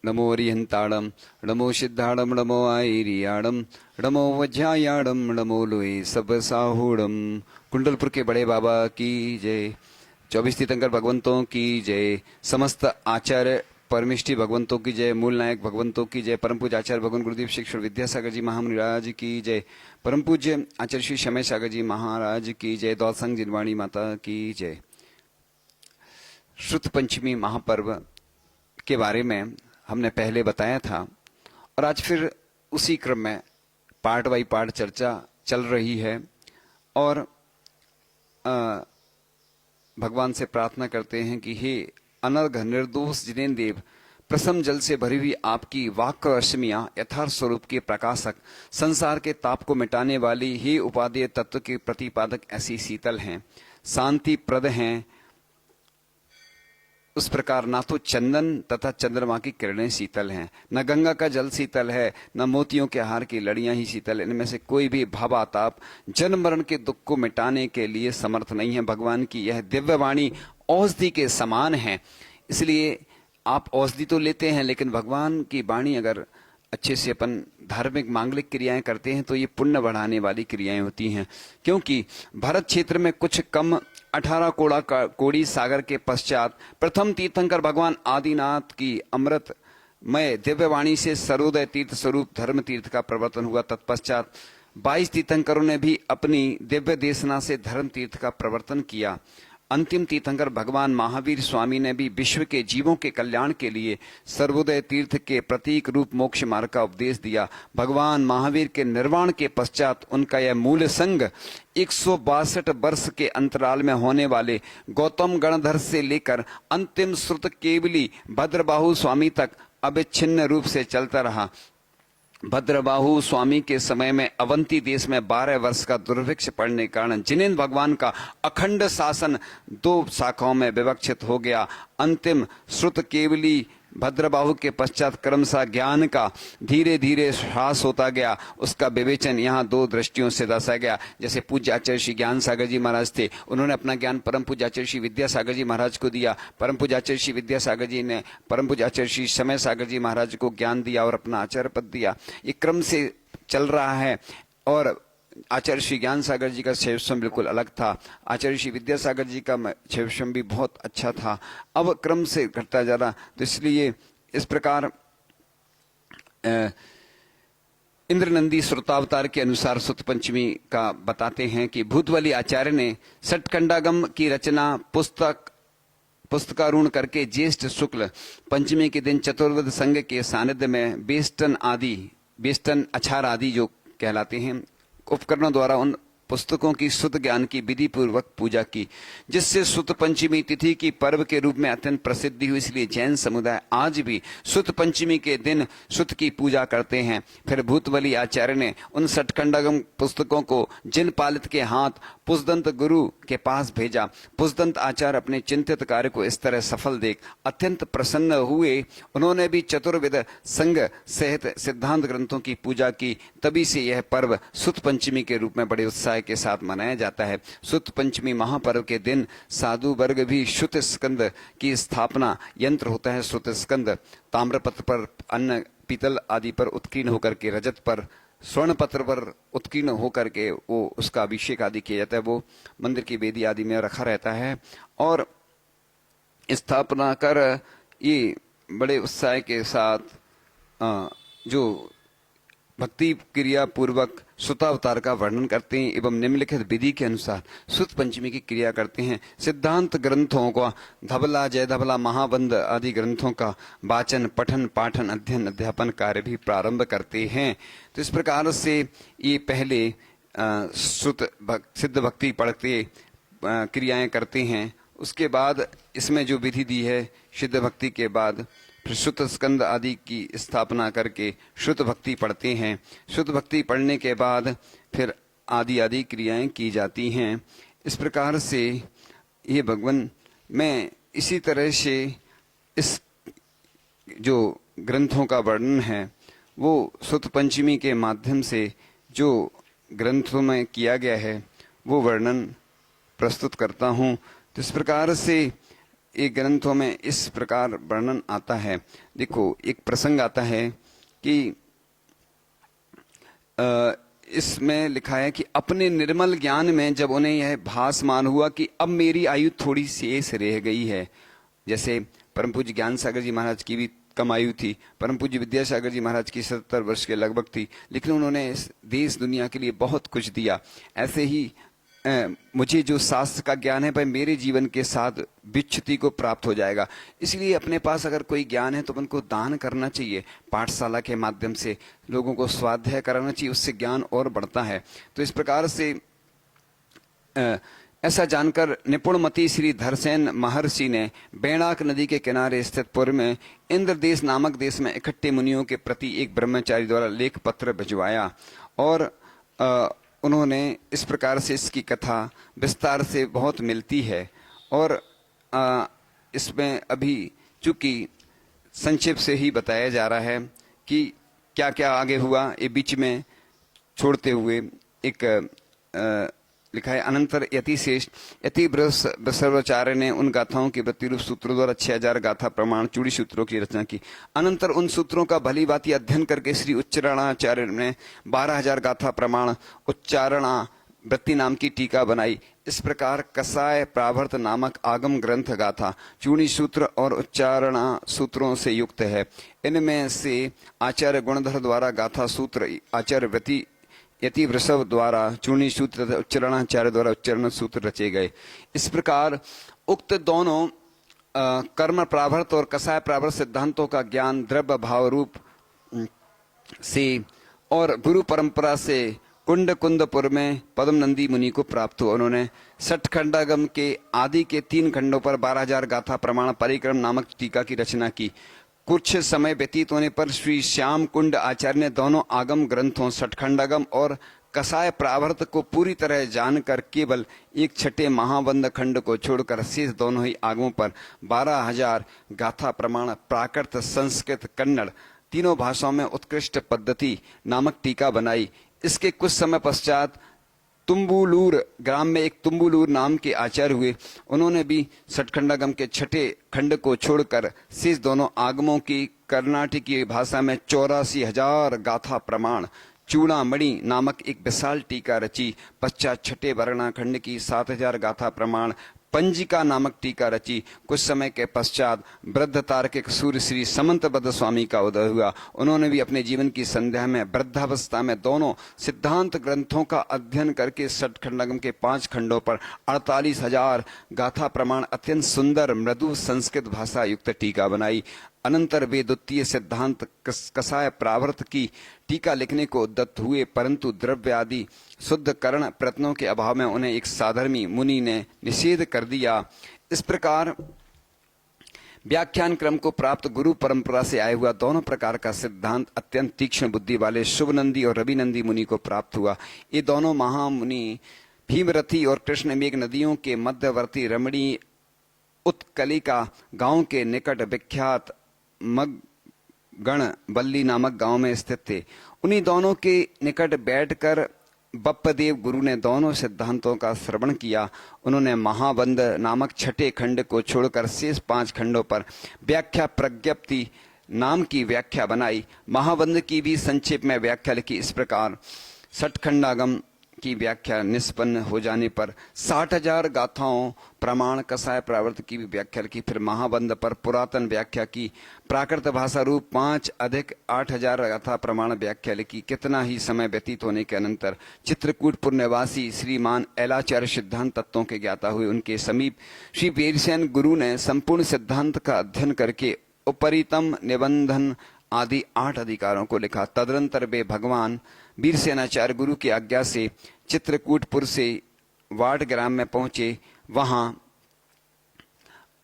नमो अरिहंताड़म नमो सिद्धाड़म नमो आईरियाड़म नमो वज्रायाड़म नमो लोए सब साहूड़म। कुंडलपुर के बड़े बाबा की जय। 24 तीर्थंकर भगवंतों की जय। समस्त आचार्य परमिष्टि भगवंतों की जय। मूल नायक भगवंतों की जय। परम पूज्य आचार्य भगवान गुरुदेव शिक्षण विद्यासागर जी महामुनिराज की जय। परम पूज्य आचार्य श्री शमय सागर जी महाराज की जय। दौल संघ जिनवाणी माता की जय। श्रुत पंचमी महापर्व के बारे में हमने पहले बताया था और आज फिर उसी क्रम में पार्ट बाई पार्ट चर्चा चल रही है और भगवान से प्रार्थना करते हैं कि हे अनर्घ निर्दोष जिनेन्द्र देव, प्रसम जल से भरी हुई आपकी वाक् रश्मियां यथार्थ स्वरूप के प्रकाशक, संसार के ताप को मिटाने वाली, हे उपादेय तत्व के प्रतिपादक ऐसी शीतल हैं, शांति प्रद हैं। उस प्रकार ना तो चंदन तथा चंद्रमा की किरणें शीतल हैं, न गंगा का जल शीतल है, न मोतियों के हार की लड़ियां ही शीतल। इनमें से कोई भी भावाताप जन्म मरण के दुख को मिटाने के लिए समर्थ नहीं है। भगवान की यह दिव्य वाणी औषधि के समान है। इसलिए आप औषधि तो लेते हैं, लेकिन भगवान की वाणी अगर अच्छे से अपन धार्मिक मांगलिक क्रियाएं करते हैं तो ये पुण्य बढ़ाने वाली क्रियाएं होती हैं। क्योंकि भरत क्षेत्र में कुछ कम 18 कोड़ी सागर के पश्चात प्रथम तीर्थंकर भगवान आदिनाथ की अमृतमय दिव्यवाणी से सर्वोदय तीर्थ स्वरूप धर्म तीर्थ का प्रवर्तन हुआ। तत्पश्चात 22 तीर्थंकरों ने भी अपनी दिव्य देशना से धर्म तीर्थ का प्रवर्तन किया। अंतिम तीर्थंकर भगवान महावीर स्वामी ने भी विश्व के जीवों के कल्याण के लिए सर्वोदय तीर्थ के प्रतीक रूप मोक्ष मार्ग का उपदेश दिया। भगवान महावीर के निर्वाण के पश्चात उनका यह मूल संग 162 वर्ष के अंतराल में होने वाले गौतम गणधर से लेकर अंतिम श्रुत केवली भद्रबाहु स्वामी तक अविच्छिन्न रूप से चलता रहा। भद्रबाहु स्वामी के समय में अवंती देश में 12 वर्ष का दुर्भिक्ष पड़ने के कारण जिनेन्द्र भगवान का अखंड शासन 2 शाखाओं में विवक्षित हो गया। अंतिम श्रुत केवली भद्रबाहु के पश्चात क्रमशः ज्ञान का धीरे धीरे ह्रास होता गया। उसका विवेचन यहाँ 2 दृष्टियों से दर्शाया गया। जैसे पूज्य आचार्य श्री ज्ञान सागर जी महाराज थे, उन्होंने अपना ज्ञान परम पूज्य आचार्य श्री विद्यासागर जी महाराज को दिया। परम पूज्य आचार्य श्री विद्यासागर जी ने परम पूज्य आचार्य श्री समय सागर जी महाराज को ज्ञान दिया और अपना आचार्य पद दिया। ये क्रम से चल रहा है। और आचार्य श्री ज्ञान सागर जी का शैवस्वम बिल्कुल अलग था। आचार्य श्री विद्यासागर जी का शैवस्वम भी बहुत अच्छा था। अब क्रम से घटता जा रहा, तो इसलिए इस प्रकार इंद्रनंदी श्रोतावतार के अनुसार सुत पंचमी का बताते हैं कि भूतवली आचार्य ने सटखंडागम की रचना पुस्तकारूढ़ करके ज्येष्ठ शुक्ल पंचमी के दिन चतुर्वेद संघ के सानिध्य में बेष्टन अछार आदि जो कहलाते हैं उपकरणों द्वारा उन पुस्तकों की शुद्ध ज्ञान की विधि पूर्वक पूजा की, जिससे सुत पंचमी तिथि की पर्व के रूप में अत्यंत प्रसिद्धि हुई। इसलिए जैन समुदाय आज भी सुत पंचमी के दिन सुत की पूजा करते हैं। फिर भूतवली आचार्य ने उन सटखंडागम पुस्तकों को जिन पालित के हाथ पुष्दंत गुरु के पास भेजा। पुष्दंत आचार्य अपने चिंतित कार्य को इस तरह सफल देख अत्यंत प्रसन्न हुए। उन्होंने भी चतुर्वेद संघ सहित सिद्धांत ग्रंथों की पूजा की। तभी से यह पर्व सुत पंचमी के रूप में बड़े उत्साह के साथ मनाया जाता है। सुत पंचमी महापर्व के दिन साधु वर्ग भी श्रुत स्कंद की स्थापना यंत्र होता है। श्रुत स्कंद ताम्रपत्र पर, अन्न पीतल आदि पर उत्कीर्ण होकर के, रजत पर, स्वर्ण पत्र पर उत्कीर्ण होकर के वो उसका अभिषेक आदि किया जाता है। वो मंदिर की वेदी आदि में रखा रहता है और स्थापना कर ये बड़े उत्साह के साथ जो भक्ति क्रिया पूर्वक सुतावतार का वर्णन करते हैं एवं निम्नलिखित विधि के अनुसार सुत पंचमी की क्रिया करते हैं। सिद्धांत ग्रंथों का धबला, जय धबला, महाबंध आदि ग्रंथों का वाचन, पठन, पाठन, अध्ययन, अध्यापन कार्य भी प्रारंभ करते हैं। तो इस प्रकार से ये पहले सिद्ध भक्ति पढ़ते क्रियाएं करते हैं। उसके बाद इसमें जो विधि दी है सिद्ध भक्ति के बाद फिर श्रुत स्कंद आदि की स्थापना करके श्रुत भक्ति पढ़ते हैं। श्रुत भक्ति पढ़ने के बाद फिर आदि आदि क्रियाएं की जाती हैं। इस प्रकार से ये भगवान मैं इसी तरह से इस जो ग्रंथों का वर्णन है वो सुत पंचमी के माध्यम से जो ग्रंथों में किया गया है वो वर्णन प्रस्तुत करता हूँ। तो इस प्रकार से ये ग्रंथों में इस प्रकार वर्णन आता है। देखो, एक प्रसंग आता है कि इसमें लिखा है कि अपने निर्मल ज्ञान में जब उन्हें यह भासमान हुआ कि अब मेरी आयु थोड़ी शेष रह गई है, जैसे परम पूज्य ज्ञान सागर जी महाराज की भी कम आयु थी, परम पूज्य विद्यासागर जी महाराज की 70 वर्ष के लगभग थी, लेकिन उन्होंने इस देश दुनिया के लिए बहुत कुछ दिया। ऐसे ही मुझे जो शास्त्र का ज्ञान है भाई मेरे जीवन के साथ विच्युति को प्राप्त हो जाएगा। इसलिए अपने पास अगर कोई ज्ञान है तो उनको दान करना चाहिए, पाठशाला के माध्यम से लोगों को स्वाध्याय कराना चाहिए, उससे ज्ञान और बढ़ता है। तो इस प्रकार से ऐसा जानकर निपुणमती श्री धरसेन महर्षि ने बैणाक नदी के किनारे स्थित पुर में इंद्रदेश नामक देश में इकट्ठे मुनियों के प्रति एक ब्रह्मचारी द्वारा लेख पत्र भिजवाया और उन्होंने इस प्रकार से इसकी कथा विस्तार से बहुत मिलती है। और इसमें अभी चूंकि संक्षेप से ही बताया जा रहा है कि क्या क्या आगे हुआ, ये बीच में छोड़ते हुए एक लिखा है। अनंतर यति श्रेष्ठ यति सर्वाचार्य ने उन गाथाओं के प्रतिरूप सूत्रों द्वारा 6000 गाथा प्रमाण चूड़ी सूत्रों की रचना की। अनंतर उन सूत्रों का भली भांति अध्ययन करके श्री उच्चारणाचार्य ने 12000 गाथा प्रमाण उच्चारणा वृत्ति नाम की टीका बनाई। इस प्रकार कसाय प्रावर्त नामक आगम ग्रंथ गाथा चूड़ी सूत्र और उच्चारणा सूत्रों से युक्त है। इनमें से आचार्य गुणधर द्वारा गाथा सूत्र, आचार्य वृत्ति यति वृषभ द्वारा चूर्णी सूत्र तथा उच्चारणाचार्य द्वारा उच्चारण सूत्र रचे गए। इस प्रकार उक्त दोनों कर्म प्रावर्त और कसाय प्रावर्त सिद्धांतों का ज्ञान द्रव्य भाव रूप से और गुरु परंपरा से कुंदपुर में पद्म नंदी मुनि को प्राप्त हुआ। उन्होंने सठखंडागम के आदि के 3 खंडों पर 12000 गाथा प्रमाण परिक्रम नामक टीका की रचना की। कुछ समय व्यतीत होने पर श्री श्याम कुंड आचार्य ने दोनों आगम ग्रंथों सठखंडागम और कसाय प्रावर्त को पूरी तरह जानकर केवल एक छठे महाबंध खंड को छोड़कर शेष दोनों ही आगमों पर 12000 गाथा प्रमाण प्राकृत, संस्कृत, कन्नड़ तीनों भाषाओं में उत्कृष्ट पद्धति नामक टीका बनाई। इसके कुछ समय पश्चात तुम्बुलूर ग्राम में एक तुम्बुलूर नाम के आचार्य हुए। उन्होंने भी सठखंडागम के छठे खंड को छोड़कर शेष दोनों आगमों की कर्नाटकी भाषा में 84,000 गाथा प्रमाण चूड़ामणि नामक एक विशाल टीका रची। पश्चात छठे वर्णा खंड की 7000 गाथा प्रमाण पंजिका नामक टीका रची। कुछ समय के पश्चात वृद्ध तार्किक सूर्य श्री समंतबद्ध स्वामी का उदय हुआ। उन्होंने भी अपने जीवन की संध्या में वृद्धावस्था में दोनों सिद्धांत ग्रंथों का अध्ययन करके सठखंडागम के 5 खंडों पर 48,000 गाथा प्रमाण अत्यंत सुंदर मृदु संस्कृत भाषा युक्त टीका बनाई। अनंतर वे द्वितीय सिद्धांत कसाय प्रावर्त की टीका लिखने को उद्यत हुए, परंतु द्रव्य आदि शुद्ध करण प्रयत्नों के अभाव में उन्हें एक साधर्मी मुनि ने निषेध कर दिया। इस प्रकार व्याख्यान क्रम को प्राप्त गुरु परंपरा से आया हुआ दोनों प्रकार का सिद्धांत अत्यंत तीक्ष्ण बुद्धि वाले शुभनंदी और रविनंदी मुनि को प्राप्त हुआ। ये दोनों महामुनि भीमरथी और कृष्ण मेघ नदियों के मध्यवर्ती रमणीय उत्कलिका गांव के निकट विख्यात मगगण बल्ली नामक गांव में स्थित थे। उन्हीं दोनों के निकट बैठकर बप्पदेव गुरु ने दोनों सिद्धांतों का श्रवण किया। उन्होंने महाबंध नामक छठे खंड को छोड़कर शेष 5 खंडों पर व्याख्या प्रज्ञप्ति नाम की व्याख्या बनाई। महाबंध की भी संक्षेप में व्याख्या लिखी। इस प्रकार सठखंडागम की व्याख्या निष्पन्न हो जाने पर 60,000 गाथाओं प्रमाण कसाय प्रावर्त की भी व्याख्या की। फिर महाबंध पर पुरातन व्याख्या की। प्राकृत भाषा रूप 5 अधिक 8,000 गाथा प्रमाण व्याख्या लिखी। कितना ही समय व्यतीत होने के अनंतर चित्रकूटपुर निवासी श्रीमान एलाचार्य सिद्धांत तत्वों के ज्ञाता हुए। उनके समीप श्री वीरसेन गुरु ने संपूर्ण सिद्धांत का अध्ययन करके उपरितम निबंधन आदि 8 अधिकारों को लिखा। तदनंतर वे भगवान वीरसेनाचार्य गुरु की आज्ञा से चित्रकूटपुर से वाट ग्राम में पहुंचे। वहां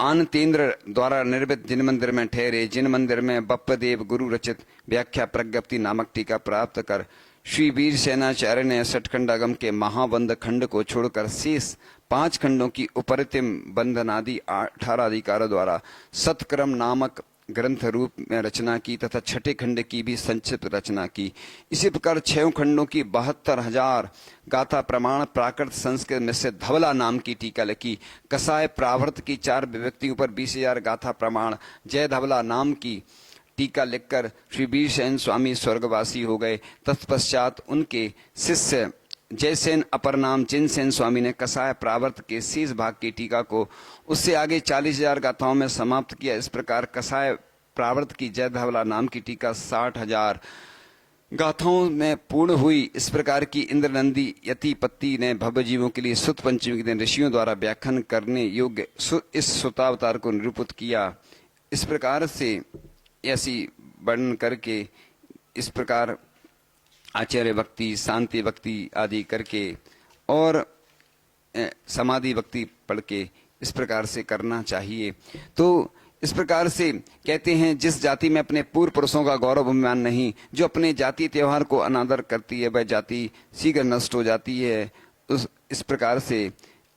आनतेंद्र द्वारा निर्मित जिन मंदिर में ठहरे। जिन मंदिर में बप्पदेव गुरु रचित व्याख्या प्रज्ञप्ति नामक टीका प्राप्त कर श्री वीरसेनाचार्य ने सठखंडागम के महाबंध खंड को छोड़कर शेष 5 खंडों की उपरितम बंधनादि 18 अधिकारों द्वारा सतक्रम नामक ग्रंथ रूप में रचना की तथा छठे खंड की भी संक्षिप्त रचना की। इसी प्रकार 6 खंडों की 72,000 गाथा प्रमाण प्राकृत संस्कृत में से धवला नाम की टीका लिखी। कसाय प्रावर्त की 4 विभक्तियों पर 20,000 गाथा प्रमाण जय धवला नाम की टीका लिखकर श्री वीरसेन स्वामी स्वर्गवासी हो गए। तत्पश्चात उनके शिष्य जयसेन अपर नाम चिनसेन स्वामी ने कसाय प्रावर्त के शेष भाग की टीका को उससे आगे 40,000 गाथाओं में समाप्त किया। इस प्रकार कसाय प्रावर्त की जय धवला नाम की टीका 60,000 गाथाओं में पूर्ण हुई। इस प्रकार की इंद्रनंदी यतिपत्ति ने भव्य जीवों के लिए सुत पंचमी के दिन ऋषियों द्वारा व्याख्यान करने योग्य इस सुतावतार को निरूपित किया। इस प्रकार से ऐसी वर्णन करके इस प्रकार आचार्य भक्ति, शांति भक्ति आदि करके और समाधि भक्ति पढ़ के इस प्रकार से करना चाहिए। तो इस प्रकार से कहते हैं, जिस जाति में अपने पूर्व पुरुषों का गौरव अभिमान नहीं, जो अपने जाति त्योहार को अनादर करती है, वह जाति शीघ्र नष्ट हो जाती है। इस प्रकार से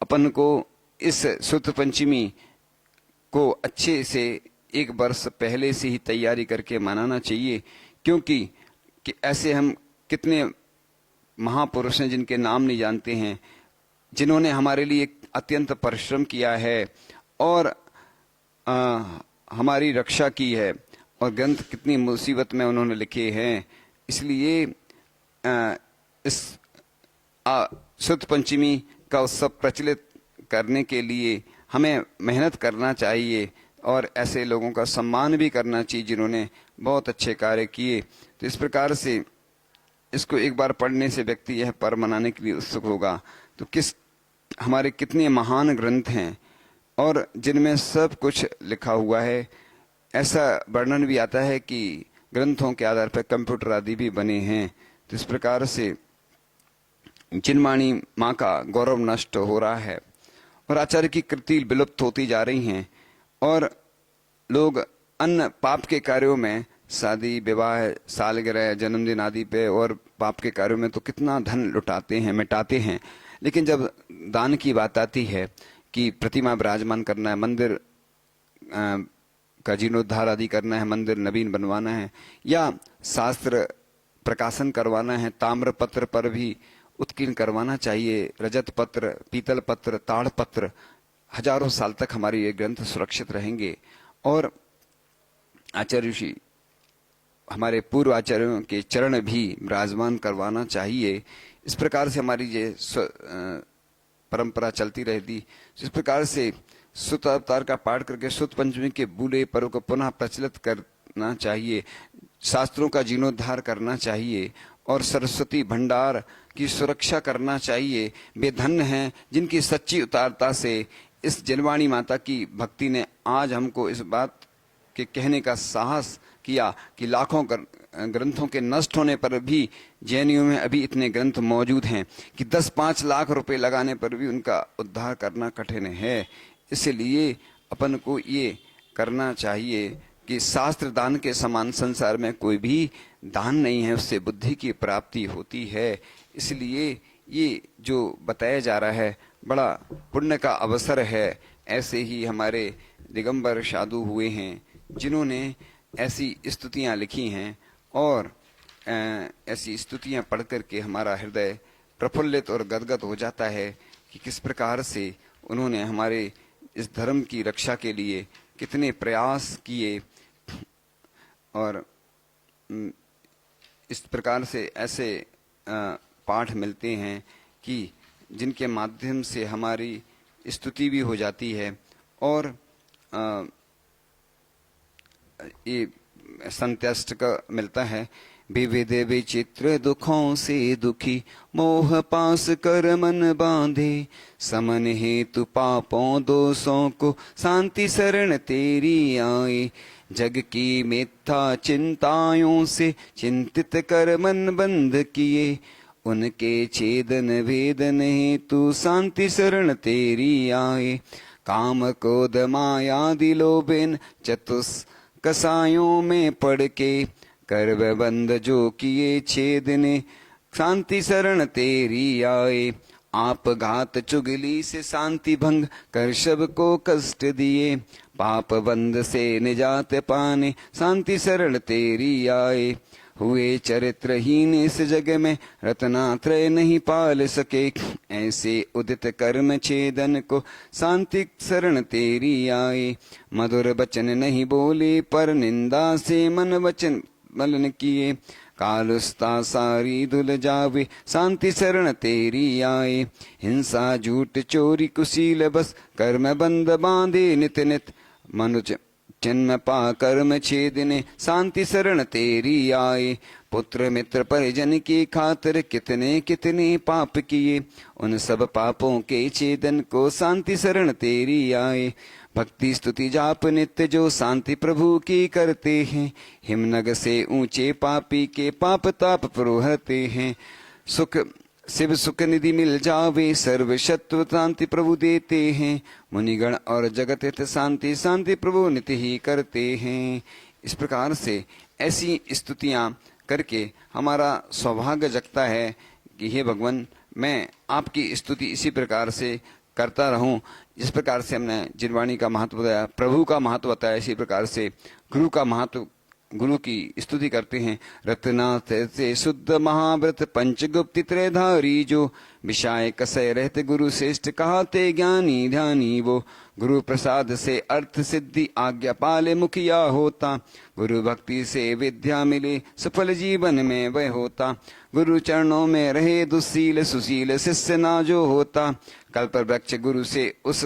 अपन को इस शुद्ध पंचमी को अच्छे से 1 वर्ष पहले से ही तैयारी करके मनाना चाहिए, क्योंकि ऐसे हम कितने महापुरुष हैं जिनके नाम नहीं जानते हैं, जिन्होंने हमारे लिए अत्यंत परिश्रम किया है और हमारी रक्षा की है, और ग्रंथ कितनी मुसीबत में उन्होंने लिखे हैं। इसलिए इस शुद्ध पंचमी का उत्सव प्रचलित करने के लिए हमें मेहनत करना चाहिए और ऐसे लोगों का सम्मान भी करना चाहिए जिन्होंने बहुत अच्छे कार्य किए। तो इस प्रकार से इसको एक बार पढ़ने से व्यक्ति यह पर्व मनाने के लिए उत्सुक होगा। तो हमारे कितने महान ग्रंथ हैं और जिनमें सब कुछ लिखा हुआ है। ऐसा वर्णन भी आता है कि ग्रंथों के आधार पर कंप्यूटर आदि भी बने हैं। तो इस प्रकार से जिनवाणी माँ का गौरव नष्ट हो रहा है और आचार्य की कृति विलुप्त होती जा रही हैं, और लोग अन्य पाप के कार्यों में, शादी विवाह सालगिरह जन्मदिन आदि पे और पाप के कार्यों में तो कितना धन लुटाते हैं, मिटाते हैं। लेकिन जब दान की बात आती है कि प्रतिमा विराजमान करना है, मंदिर का जीर्णोद्धार आदि करना है, मंदिर नवीन बनवाना है, या शास्त्र प्रकाशन करवाना है, ताम्र पत्र पर भी उत्कीर्ण करवाना चाहिए, रजत पत्र, पीतल पत्र, ताड़ पत्र, हजारों साल तक हमारे ये ग्रंथ सुरक्षित रहेंगे। और आचार्य ऋषि हमारे पूर्व आचार्यों के चरण भी विराजमान करवाना चाहिए। इस प्रकार से हमारी ये परंपरा चलती रहती। इस प्रकार से सुत अवतार का पाठ करके सुत पंचमी के बूढ़े पर्व को पुनः प्रचलित करना चाहिए, शास्त्रों का जीर्णोद्धार करना चाहिए और सरस्वती भंडार की सुरक्षा करना चाहिए। वे धन्य हैं जिनकी सच्ची उदारता से इस जनवाणी माता की भक्ति ने आज हमको इस बात के कहने का साहस किया कि लाखों ग्रंथों के नष्ट होने पर भी जैनियों में अभी इतने ग्रंथ मौजूद हैं कि 10-5 लाख रुपए लगाने पर भी उनका उद्धार करना कठिन है। इसलिए अपन को ये करना चाहिए कि शास्त्र दान के समान संसार में कोई भी दान नहीं है, उससे बुद्धि की प्राप्ति होती है। इसलिए ये जो बताया जा रहा है बड़ा पुण्य का अवसर है। ऐसे ही हमारे दिगंबर साधु हुए हैं जिन्होंने ऐसी स्तुतियाँ लिखी हैं, और ऐसी स्तुतियाँ पढ़ करके हमारा हृदय प्रफुल्लित और गदगद हो जाता है कि किस प्रकार से उन्होंने हमारे इस धर्म की रक्षा के लिए कितने प्रयास किए। और इस प्रकार से ऐसे पाठ मिलते हैं कि जिनके माध्यम से हमारी स्तुति भी हो जाती है और ये संत्यष्ट मिलता है। विविध विचित्र दुखों से दुखी मोह पास कर मन बांधे, समन हेतु पापों दोषों को शांति शरण तेरी आए। जग की मिथ्या चिंताओं से चिंतित कर मन बंद किए, उनके छेदन वेदन हेतु शांति शरण तेरी आए। काम क्रोध माया दिलोबेन चतुस कसायों में पड़ के, कर्व बंद जो किए छेदने शांति शरण तेरी आए। आप घात चुगली से शांति भंग कर सब को कष्ट दिए, पाप बंद से निजात पाने शांति शरण तेरी आए। हुए चरित्रहीन इस जग में रत्नात्रय नहीं पाल सके, ऐसे उदित कर्म छेदन को शांति शरण तेरी आए। मधुर वचन नहीं बोले पर निंदा से मन वचन मलन किए, कालुस्ता सारी धुल जावे शांति शरण तेरी आए। हिंसा झूठ चोरी कुशील बस कर्म बंद बांधे नित नित, मनुज जन्म पा कर्म छेदने शांति शरण तेरी आए। पुत्र मित्र परिजन की खातिर कितने कितने पाप किए, उन सब पापों के छेदन को शांति शरण तेरी आए। भक्ति स्तुति जाप नित्य जो शांति प्रभु की करते हैं, हिमनग से ऊंचे पापी के पाप ताप प्रोहते हैं। सुख शिव सुख निधि मिल जावे सर्व शत्रु शांति प्रभु देते हैं, मुनिगण और जगत हित शांति शांति प्रभु नित्य ही करते हैं। इस प्रकार से ऐसी स्तुतियां करके हमारा सौभाग्य जगता है कि हे भगवान, मैं आपकी स्तुति इसी प्रकार से करता रहूं। जिस प्रकार से हमने जिनवाणी का महत्व बताया, प्रभु का महत्व बताया, इसी प्रकार से गुरु का महत्व, गुरु की स्तुति करते हैं। रत्नाथ से शुद्ध महाव्रत पंचगुप्त त्रयधारी जो, विषाय कसय रहते गुरु श्रेष्ठ कहाते ज्ञानी ध्यानी वो। गुरु प्रसाद से अर्थ सिद्धि आज्ञा पाले मुखिया होता, गुरु भक्ति से विद्या मिले सफल जीवन में वह होता। गुरु चरणों में रहे दुशील सुशील शिष्य ना जो होता, कल्प वृक्ष गुरु से उस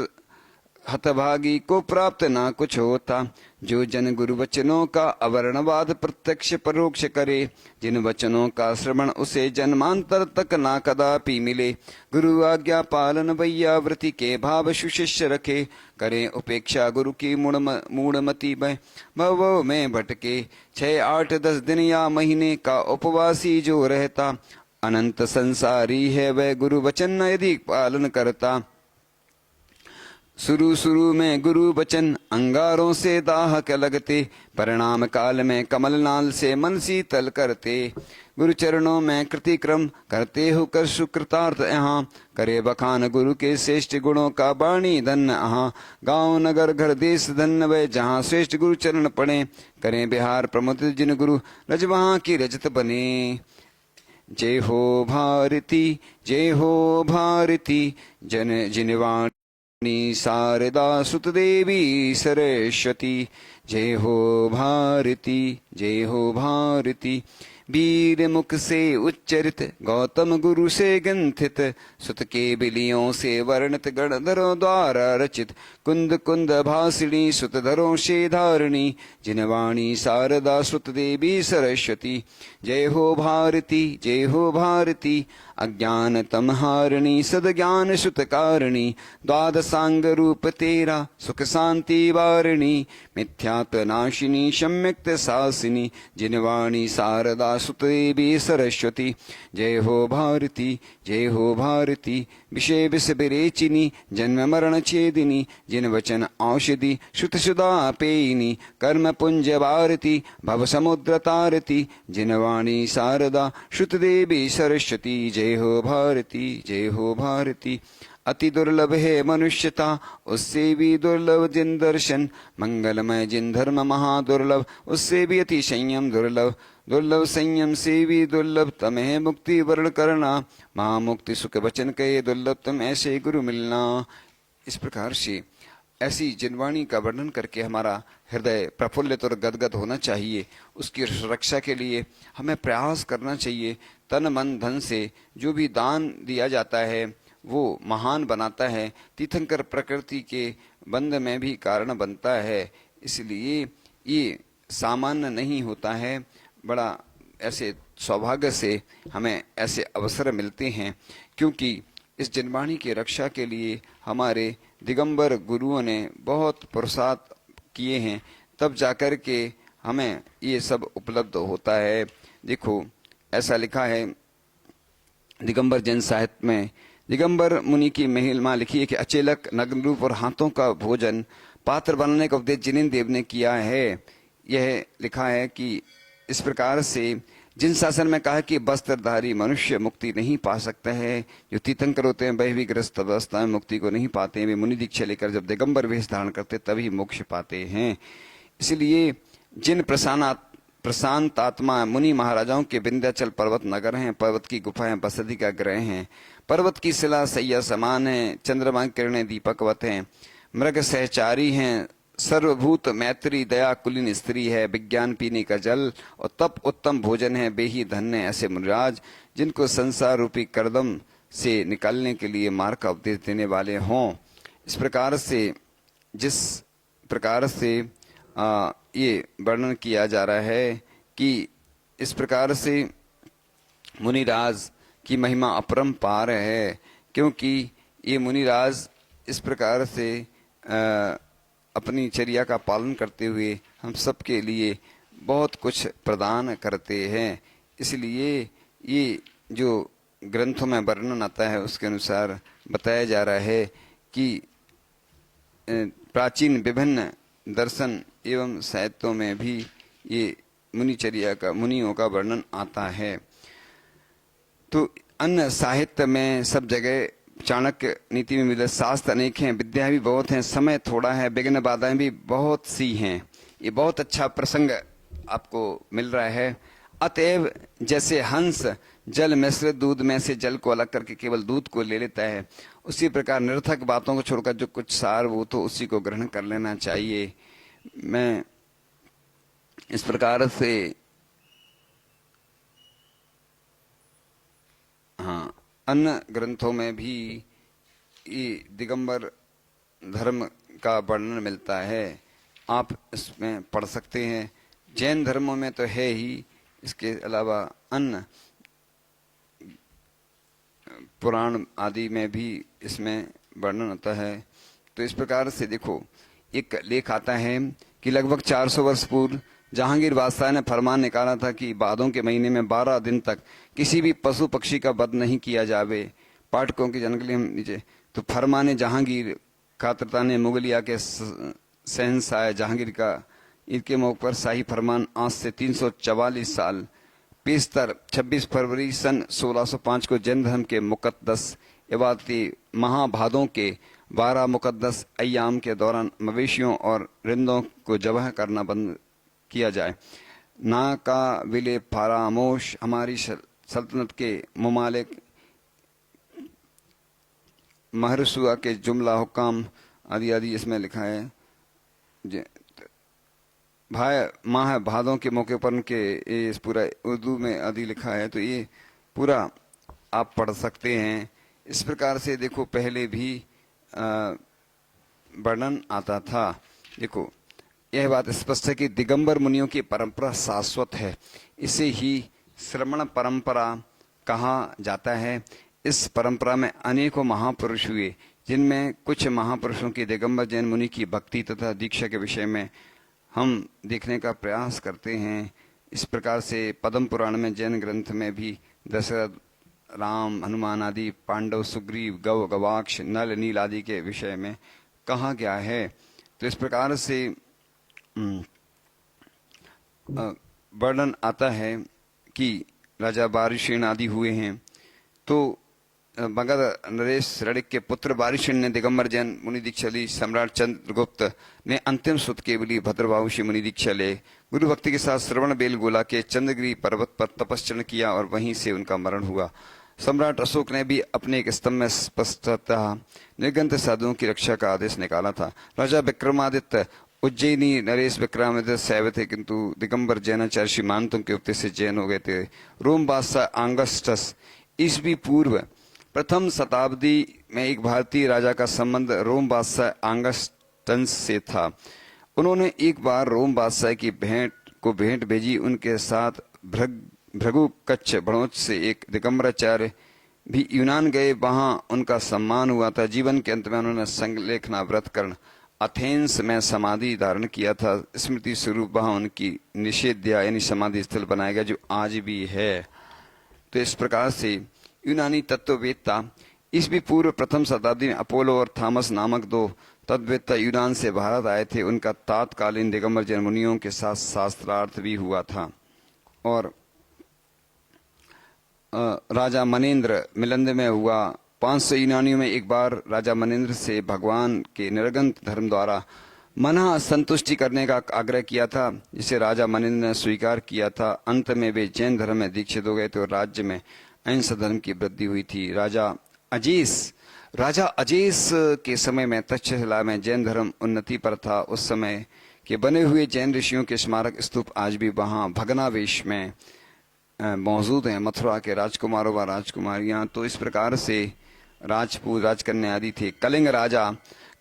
हतभागी को प्राप्त ना कुछ होता। जो जन गुरु वचनों का अवर्णवाद प्रत्यक्ष परोक्ष करे, जिन वचनों का श्रवण उसे जन्मांतर तक ना कदापि मिले। गुरु आज्ञा पालन वैया वृत्ति के भाव सुशिष्य रखे, करे उपेक्षा गुरु की मूढ़मति भव में भटके। 6, 8, 10 दिन या महीने का उपवासी जो रहता, अनंत संसारी है वह गुरु वचन यदि पालन करता। शुरू शुरू में गुरु वचन अंगारों से दाहक लगते, परिणाम काल में कमल नाल से मन शीतल करते। गुरु चरणों में कृतिक्रम करते होकर सुकृतार्थ यहाँ, करे बखान गुरु के श्रेष्ठ गुणों का बाणी धन्य यहाँ। गांव नगर घर देश धन्य वह जहाँ श्रेष्ठ गुरु चरण पड़े, करें बिहार प्रमुदित जिन गुरु रज वहाँ की रजत बने। जय हो भारती जय हो भारती, जन जिनवाणी शारदा सुत देवी सरस्वती। जय हो भारती जय हो भारती, वीर मुख से उच्चरित गौतम गुरु से ग्रंथित, सुत के बिलियों से वर्णित गणधरों द्वारा रचित। कुंद कुंद भासिणी सुत धरों से धारिणी, जिनवाणी शारदा सुत देवी सरस्वती। जय हो भारती जय हो भारती, अज्ञान तमहारिणी सदज्ञान सुतकारिणी। द्वादशांग रूप तेरा सुख शांति वारिणी, मिथ्यात्व नाशिनी सम्यक्त सासिनी, जिनवाणी शारदा सुत देवी सरस्वती। जय हो भारती जय हो भारती, विषय विष विरेचिनी जन्म मरण छेदिनी, जिन वचन औषधि श्रुत सुधा पेयिनी। कर्म पुंज भारती भव समुद्र तारती, जिनवाणी शारदा श्रुत देवी सरस्वती। जय हो भारती जय हो भारती, अति दुर्लभ है मनुष्यता उससे भी दुर्लभ जिन दर्शन, मंगलमय जिन धर्म महादुर्लभ उससे भी अति संयम दुर्लभ। दुर्लभ संयम से भी दुर्लभ तम है मुक्ति वर्ण करना, महामुक्ति सुख वचन कहे दुर्लभ तम ऐसे गुरु मिलना। इस प्रकार से ऐसी जिनवाणी का वर्णन करके हमारा हृदय प्रफुल्लित और गदगद होना चाहिए। उसकी सुरक्षा के लिए हमें प्रयास करना चाहिए। तन मन धन से जो भी दान दिया जाता है वो महान बनाता है, तीर्थंकर प्रकृति के बंध में भी कारण बनता है। इसलिए ये सामान्य नहीं होता है। बड़ा ऐसे सौभाग्य से हमें ऐसे अवसर मिलते हैं, क्योंकि इस जिनवाणी की रक्षा के लिए हमारे दिगंबर गुरुओं ने बहुत पुरुषार्थ किए हैं, तब जाकर के हमें ये सब उपलब्ध होता है। देखो ऐसा लिखा है दिगंबर जैन साहित्य में, दिगंबर मुनि की महिमा लिखी है कि अचेलक नग्न रूप और हाथों का भोजन पात्र बनाने का उपदेश जिनेन्द्र देव ने किया है। यह लिखा है कि इस प्रकार से जिन शासन में कहा कि वस्त्रधारी मनुष्य मुक्ति नहीं पा सकता है, जो तीर्थंकर होते हैं वह भी ग्रस्त अवस्था में मुक्ति को नहीं पाते हैं, वे मुनि दीक्षा लेकर जब दिगंबर वेश धारण करते तभी मोक्ष पाते हैं। इसलिए जिन प्रशांत आत्मा मुनि महाराजाओं के विंध्याचल पर्वत नगर हैं, पर्वत की गुफाएं बसती का ग्रह हैं, पर्वत की शिला सैया समान है, चंद्रमा की किरणें दीपकवत हैं, मृग सहचारी हैं, सर्वभूत मैत्री दया कुलीन स्त्री है, विज्ञान पीने का जल और तप उत्तम भोजन है, बेही धन्य ऐसे मुनिराज जिनको संसार रूपी करदम से निकालने के लिए मार्ग का उपदेश देने वाले हों। इस प्रकार से जिस प्रकार से ये वर्णन किया जा रहा है कि इस प्रकार से मुनिराज की महिमा अपरंपार है, क्योंकि ये मुनिराज इस प्रकार से अपनी चर्या का पालन करते हुए हम सबके लिए बहुत कुछ प्रदान करते हैं। इसलिए ये जो ग्रंथों में वर्णन आता है उसके अनुसार बताया जा रहा है कि प्राचीन विभिन्न दर्शन एवं साहित्यों में भी ये मुनिचर्या का, मुनियों का वर्णन आता है। तो अन्य साहित्य में सब जगह चाणक्य नीति में मिले शास्त्र अनेक हैं, विद्या भी बहुत हैं, समय थोड़ा है, विघ्न बाधाएं भी बहुत सी हैं। ये बहुत अच्छा प्रसंग आपको मिल रहा है। अतएव जैसे हंस जल मिश्रित दूध में से जल को अलग करके केवल दूध को ले लेता है, उसी प्रकार निरर्थक बातों को छोड़कर जो कुछ सार वो तो उसी को ग्रहण कर लेना चाहिए। मैं इस प्रकार से हाँ, अन्य ग्रंथों में भी ये दिगंबर धर्म का वर्णन मिलता है, आप इसमें पढ़ सकते हैं। जैन धर्मों में तो है ही, इसके अलावा अन्य पुराण आदि में भी इसमें वर्णन होता है। तो इस प्रकार से देखो, एक लेख आता है कि लगभग 400 वर्ष पूर्व जहांगीर बादशाह ने फरमान निकाला था कि बादों के महीने में 12 दिन तक किसी भी पशु पक्षी का वध नहीं किया जावे। पाठकों की जानकारी हम नीचे। तो फरमान जहांगीर कातरता ने मुगलिया के शहंशाह जहांगीर का ईद मौके पर शाही फरमान आज से 344 साल पेशतर 26 फरवरी सन 1605 को जैन धर्म के मुकद्दस इबादती महाभादों के 12 मुकद्दस अय्याम के दौरान मवेशियों और रिंदों को जबह करना बंद किया जाए। ना का विले फारामोश हमारी सल्तनत के मुमालिक महरसुआ के जुमला हुकाम आदि आदि इसमें लिखा है। भाई माह भादों के मौके पर उनके ये पूरा उर्दू में आदि लिखा है, तो ये पूरा आप पढ़ सकते हैं। इस प्रकार से देखो, पहले भी वर्णन आता था। देखो, यह बात स्पष्ट है कि दिगंबर मुनियों की परंपरा शाश्वत है, इसे ही श्रमण परंपरा कहा जाता है। इस परंपरा में अनेकों महापुरुष हुए, जिनमें कुछ महापुरुषों की दिगंबर जैन मुनि की भक्ति तथा दीक्षा के विषय में हम देखने का प्रयास करते हैं। इस प्रकार से पद्म पुराण में जैन ग्रंथ में भी दशरथ, राम, हनुमान आदि, पांडव, सुग्रीव, गव, गवाक्ष, नल, नील आदि के विषय में कहा गया है। तो इस प्रकार से वर्णन आता है कि राजा बारिशेन आदि हुए हैं। तो मगध नरेश रणिक के पुत्र बारिशेन ने दिगंबर जैन मुनि दीक्षा ली। सम्राट चंद्रगुप्त ने अंतिम सुत केवली भद्रबाहुषी मुनि दीक्षा ले। गुरु भक्ति के साथ श्रवण बेलगोला के चंद्रगिरी पर्वत पर तपस्चरण किया और वहीं से उनका मरण हुआ। सम्राट अशोक ने भी अपने एक स्तंभ में स्पष्टतः निर्गंत साधुओं की रक्षा का आदेश निकाला था। राजा विक्रमादित्य उज्जैनी नरेश विक्रमादित्य सैव थे, किंतु दिगंबर जैनाचार्य श्रीमानतों के उपदेश से जैन हो गए थे। रोम बादशाह आंगस्टस ईस्वी पूर्व प्रथम शताब्दी में एक भारतीय राजा का संबंध रोम बादशाह आंगस्टस से था। उन्होंने एक बार रोम बादशाह की भेंट भेजी। उनके साथ भृगु कच्छ बड़ोच से एक दिगंबराचार्य भी यूनान गए, वहां उनका सम्मान हुआ था। जीवन के अंत में उन्होंने संलेखना व्रत कर अथेंस में समाधि धारण किया था। स्मृति स्वरूप वहां उनकी निषेध्या यानी समाधि स्थल बनाया गया, जो आज भी है। तो इस प्रकार से यूनानी तत्ववेत्ता ईस्वी पूर्व प्रथम शताब्दी में अपोलो और थॉमस नामक दो तत्ववेत्ता यूनान से भारत आए थे। उनका तात्कालीन दिगंबर जैन मुनियों के साथ शास्त्रार्थ भी हुआ था। और राजा मनेन्द्र मिलिंद में हुआ। 599 में एक बार राजा मनेन्द्र से भगवान के निर्गंत धर्म द्वारा मना संतुष्टि करने का आग्रह किया था, जिसे राजा मनेन्द्र ने स्वीकार किया था। अंत में वे जैन धर्म में दीक्षित हो गए थे और राज्य में अहिंसा धर्म की वृद्धि हुई थी। राजा अजेस के समय में तक्षशिला में जैन धर्म उन्नति पर था। उस समय के बने हुए जैन ऋषियों के स्मारक स्तूप आज भी वहां भग्नावशेष में मौजूद हैं। मथुरा के राजकुमारों व राजकुमारियां तो इस प्रकार से राजपूत राजकन्या आदि थे। कलिंग राजा,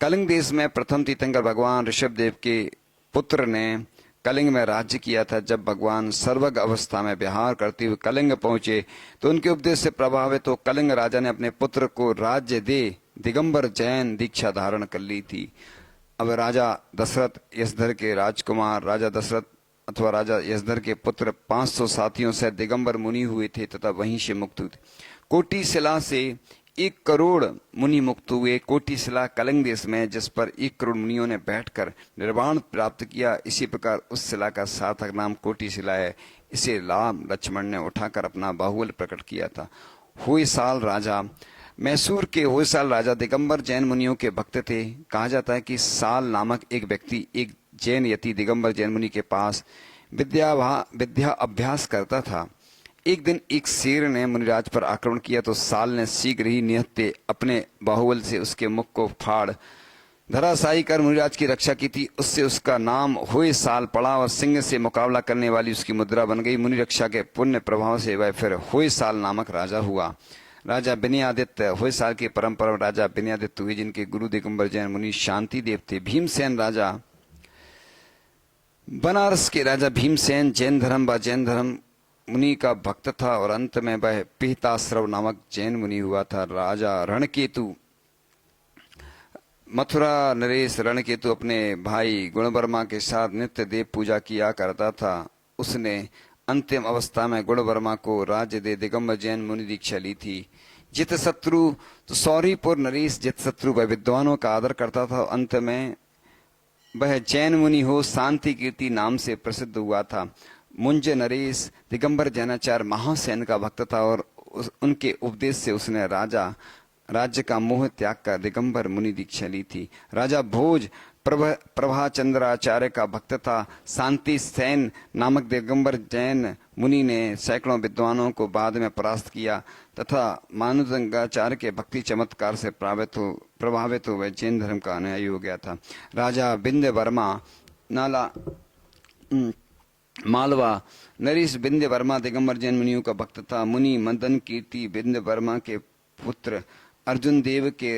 कलिंग देश में प्रथम तीर्थंकर भगवान ऋषभ देव के पुत्र ने कलिंग में राज्य किया था। जब भगवान सर्वज्ञ अवस्था में विहार करते हुए कलिंग पहुंचे तो उनके उपदेश से प्रभावित हो कलिंग राजा ने अपने पुत्र को राज्य दे दिगंबर जैन दीक्षा धारण कर ली थी। अब राजा दशरथ यशधर के राजकुमार राजा दशरथ अथवा राजा यशधर के पुत्र 500 साथियों से दिगंबर मुनि हुए थे तथा वहीं से मुक्त हुए थे। कोटि शिला से 1 करोड़ मुनि मुक्त हुए। कोटि शिला कलिंग देश में, जिस पर 1 करोड़ मुनियों ने बैठकर निर्वाण प्राप्त किया। इसी प्रकार उस शिला का सार्थक नाम कोटि शिला है। इसे राम लक्ष्मण ने उठाकर अपना बाहुबल प्रकट किया था। होयसाल राजा, मैसूर के होयसाल राजा दिगंबर जैन मुनियों के भक्त थे। कहा जाता है कि साल नामक एक व्यक्ति एक जैन यति दिगंबर जैन मुनि के पास विद्या अभ्यास करता था। एक दिन एक शेर ने मुनिराज पर आक्रमण किया तो साल ने शीघ्र ही निहत्ते अपने बाहुबल से उसके मुख को फाड़ धराशायी कर मुनिराज की रक्षा की थी। उससे उसका नाम होयसाल पड़ा और सिंह से मुकाबला करने वाली उसकी मुद्रा बन गई। मुनि रक्षा के पुण्य प्रभाव से वह फिर होयसाल नामक राजा हुआ। राजा विनयादित्य, होयसाल की परंपरा राजा विनयादित्य हुए, जिनके गुरु दिगंबर जैन मुनि शांति देव थे। भीमसेन राजा, बनारस के राजा भीमसेन जैन धर्म मुनि का भक्त था और अंत में वह पिहिताश्रव नामक जैन मुनि हुआ था। राजा रणकेतु, मथुरा नरेश रणकेतु अपने भाई गुणवर्मा के साथ नित्य देव पूजा किया करता था। उसने अंतिम अवस्था में गुणवर्मा को राज्य दे दिगंबर जैन मुनि दीक्षा ली थी। जित शत्रु, तो सौरीपुर नरेश जित शत्रु वह विद्वानों का आदर करता था। अंत में वह जैन मुनि हो शांति कीर्ति नाम से प्रसिद्ध हुआ था। मुंज नरेश दिगंबर जैनाचार्य महासेन का भक्त था और उनके उपदेश से उसने राज्य का मोह त्याग कर दिगंबर मुनि दीक्षा ली थी। राजा भोज प्रभाचंद्राचार्य का भक्त था। शांति सेन नामक दिगंबर जैन मुनि ने सैकड़ों विद्वानों को बाद में परास्त किया तथा मानुदंगाचार्य के भक्ति चमत्कार से प्रभावित हो वह जैन धर्म का अनुयायी हो गया था। राजा विंध्य वर्मा मालवा नरेश विंध्य वर्मा दिगंबर जैन मुनियों का भक्त था। मुनि मदन कीर्ति विंध्य वर्मा के पुत्र अर्जुन देव के